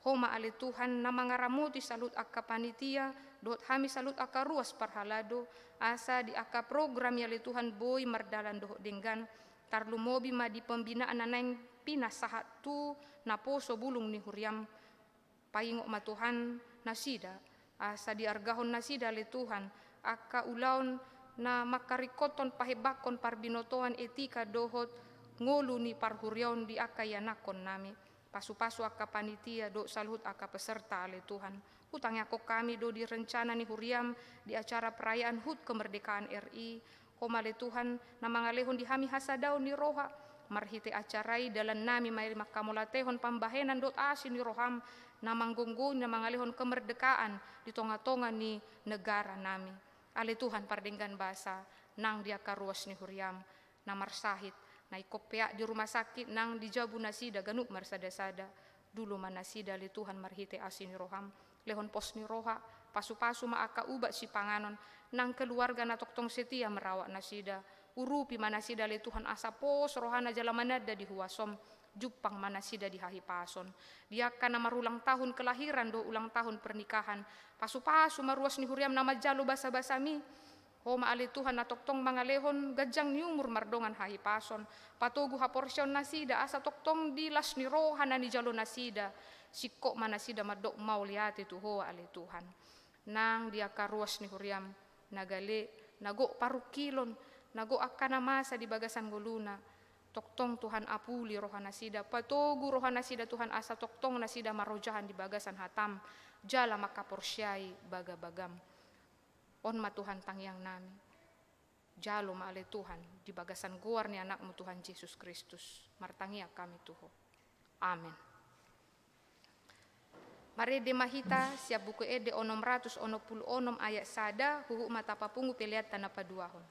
homa ale Tuhan na mangaramuti salut aka panitia dot kami salut aka ruas parhalado asa di aka program ya ale Tuhan boy mardalan do dengan tarlumobi ma di pembinaan na naing pinasahat tu na poso bulung ni huriam paingok ma Tuhan nasida asa diargahon nasida le Tuhan aka ulaun na makarikoton pahebakon parbinotoan etika dohot ngolu ni parhuriaun di aka yanakon nami pasu-pasu aka panitia do saluhut aka peserta le Tuhan hutangnya kok kami do di rencana ni huriam di acara perayaan HUT kemerdekaan RI homa le Tuhan na mangalehon di hami hasadaun ni roha marhite acarai dalan nami may makamulatehon pambahenan dot asin ni roham na manggunggun na mangalehon kemerdekaan di tonga-tonga ni negara nami ale Tuhan pardenggan basa nang dia karuas ni huriam na marsahit na ikopea di rumah sakit nang di jabu nasida ganuk marsada-sada dulu manasida le Tuhan marhite asin ni roham lehon pos ni roha pasu-pasu maaka ubat si panganon nang keluarga na toktong setia merawat nasida urupi manasida le Tuhan asa pos rohana jalamanada di huasom jupang manasida di hahipason dia kana marulang tahun kelahiran do ulang tahun pernikahan pasu-pasu maruas ni huriam nama jalo basa-basami homa ale Tuhan na toktong mangalehon gajang ni umur mardongan hahipason patogu ha porsion nasida asa toktong di las ni rohana ni jalo nasida sikok manasida madok mauliati tu hoa ale Tuhan nang dia karuas ni huriam nagale nago parukilon nago akana masa di bagasan goluna toktong Tuhan apuli rohana sida patogu rohana sida Tuhan asa toktong nasida marojahan di bagasan hatam jala maka porsyai baga-bagam on ma Tuhan tangyang nami jalo ma ale Tuhan di bagasan guar ni anakmu Tuhan Yesus Kristus martangia kami tuho amin Mare de mahita siap buku ede 600 ayat sada huhu mata papungu peliat tanah paduahon.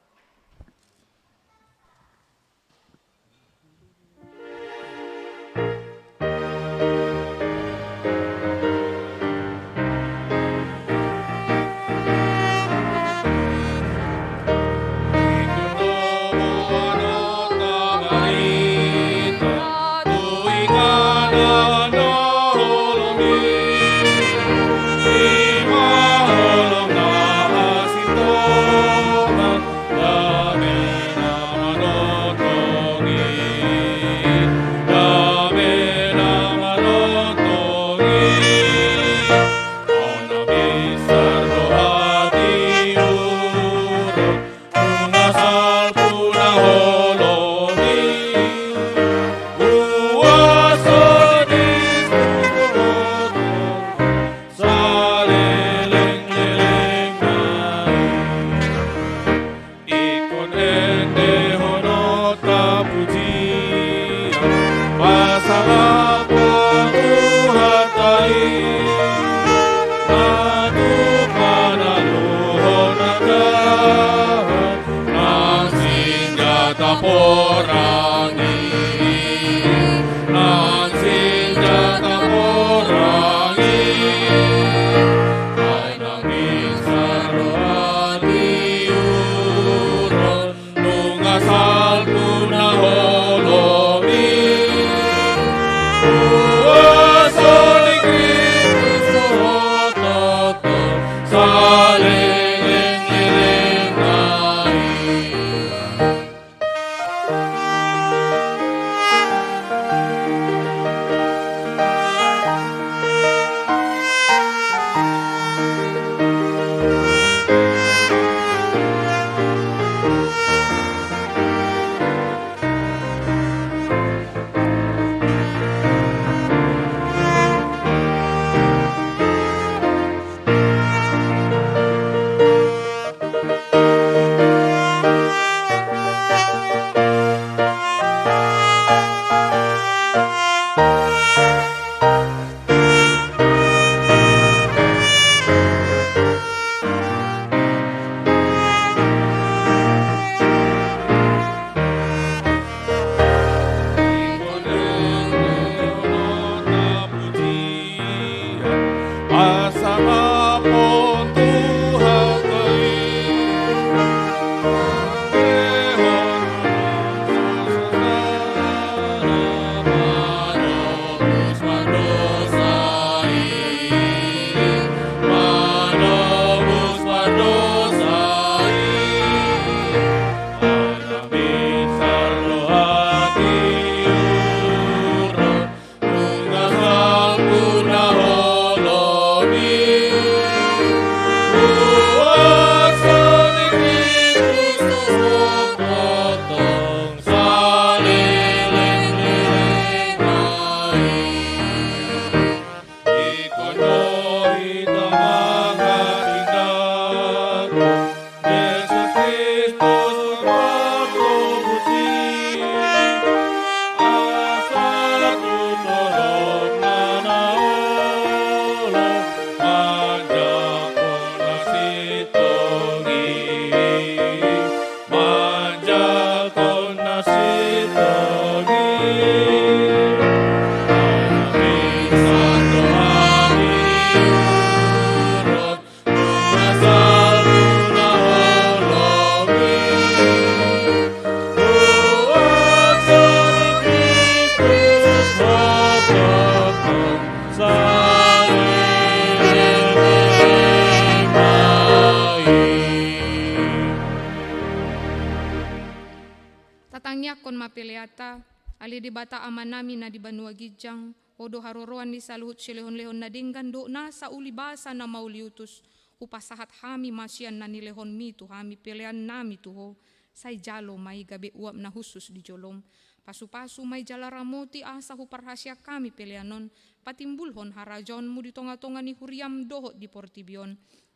kon mapeleata ali di bata amanami na di banua gijang odo haroroan ni saluhut silehon-lehon na dinggan do na sa ulibasa na mauliutus upasahat hami masyan na nilehon mi tu hami pelean nami tuho say jalo may gabi uap na husus di jolom pasu-pasu may jalaramoti asa huparhasya kami peleanon patimbulhon harajon mu di tonga-tonga ni huriam dohot di portibion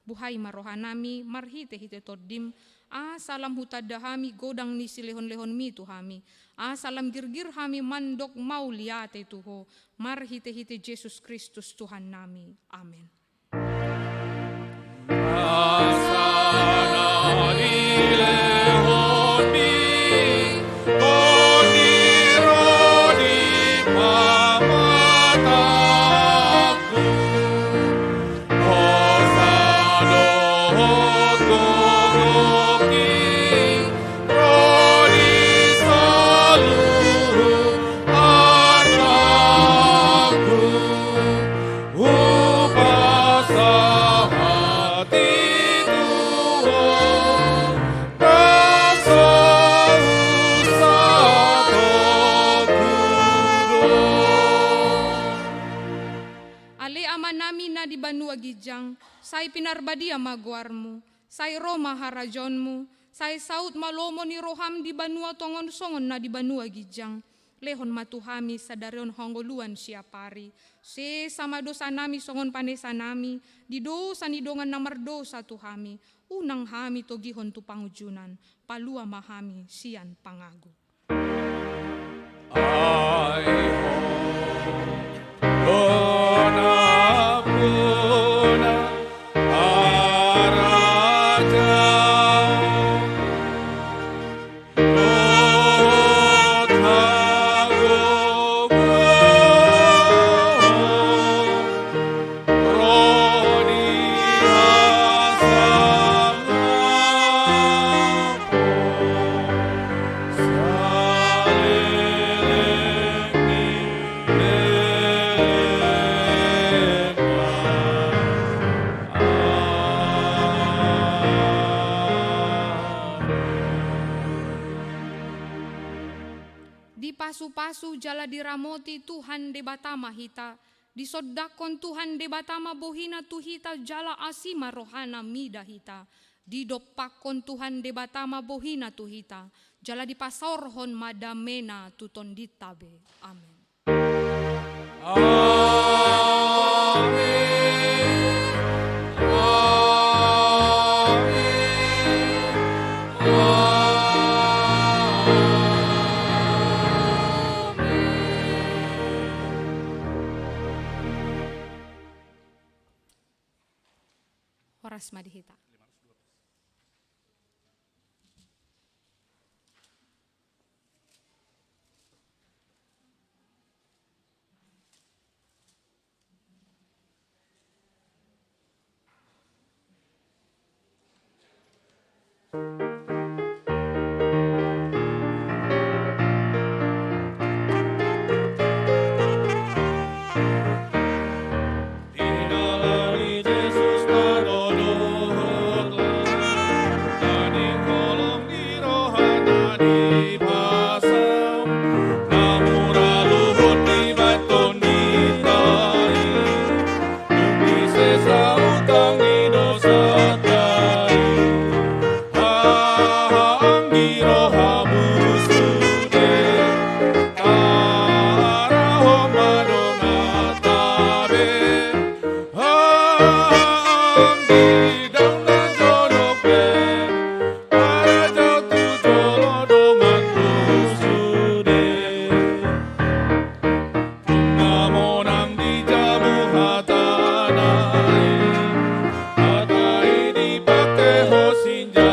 buhay marohanami, marhite-hite todim, salam hutadahami, godang ni silehon-lehon mi tuhami, salam girgir hami mandok mauliate tuho, marhite-hite Yesus Kristus Tuhan nami. Amen. Say pinarbadia maguarmu, say Roma harajonmu, say saut malomo ni roham di banua tongon songon na di banua gijang. Lehon matuhami sadarion honggoluan siapari. Se sama dosa nami songon panesa nami, di dosa ni dongan namar dosa tuhami. Unang hami togihon tu pangujunan, palua mahami sian pangagu. Pasu-pasu jala diramoti Tuhan de batama hita, disodakon Tuhan de batama bohina tuhita jala asima rohana mida hita, didopakon Tuhan de batama bohina tuhita, jala dipasorhon madamena tuton ditabe. Amin. Horas Madihita. Sinja